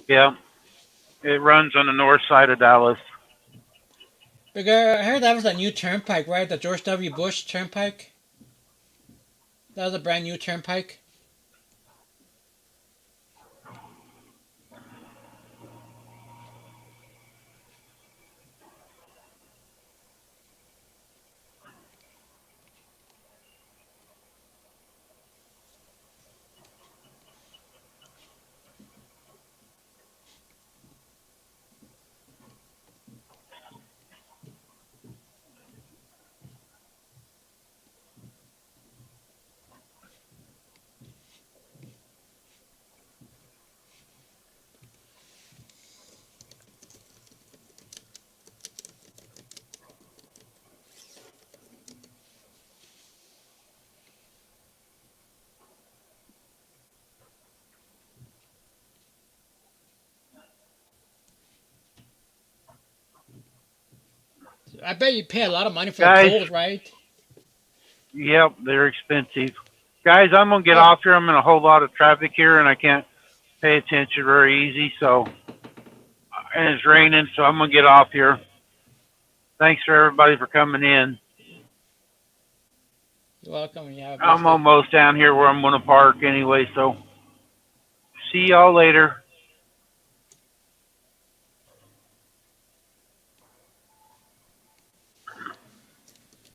Yeah, it runs on the north side of Dallas. Because I heard that was a new turnpike, right? The George W. Bush Turnpike. That was a brand new turnpike. I bet you pay a lot of money for Guys. the tolls, right? Yep, they're expensive. Guys, I'm gonna get Oh. off here. I'm in a whole lot of traffic here, and I can't pay attention very easy. So, and it's raining, so I'm gonna get off here. Thanks for everybody for coming in. You're welcome. Yeah, I'm almost down here where I'm gonna park anyway. So, see y'all later.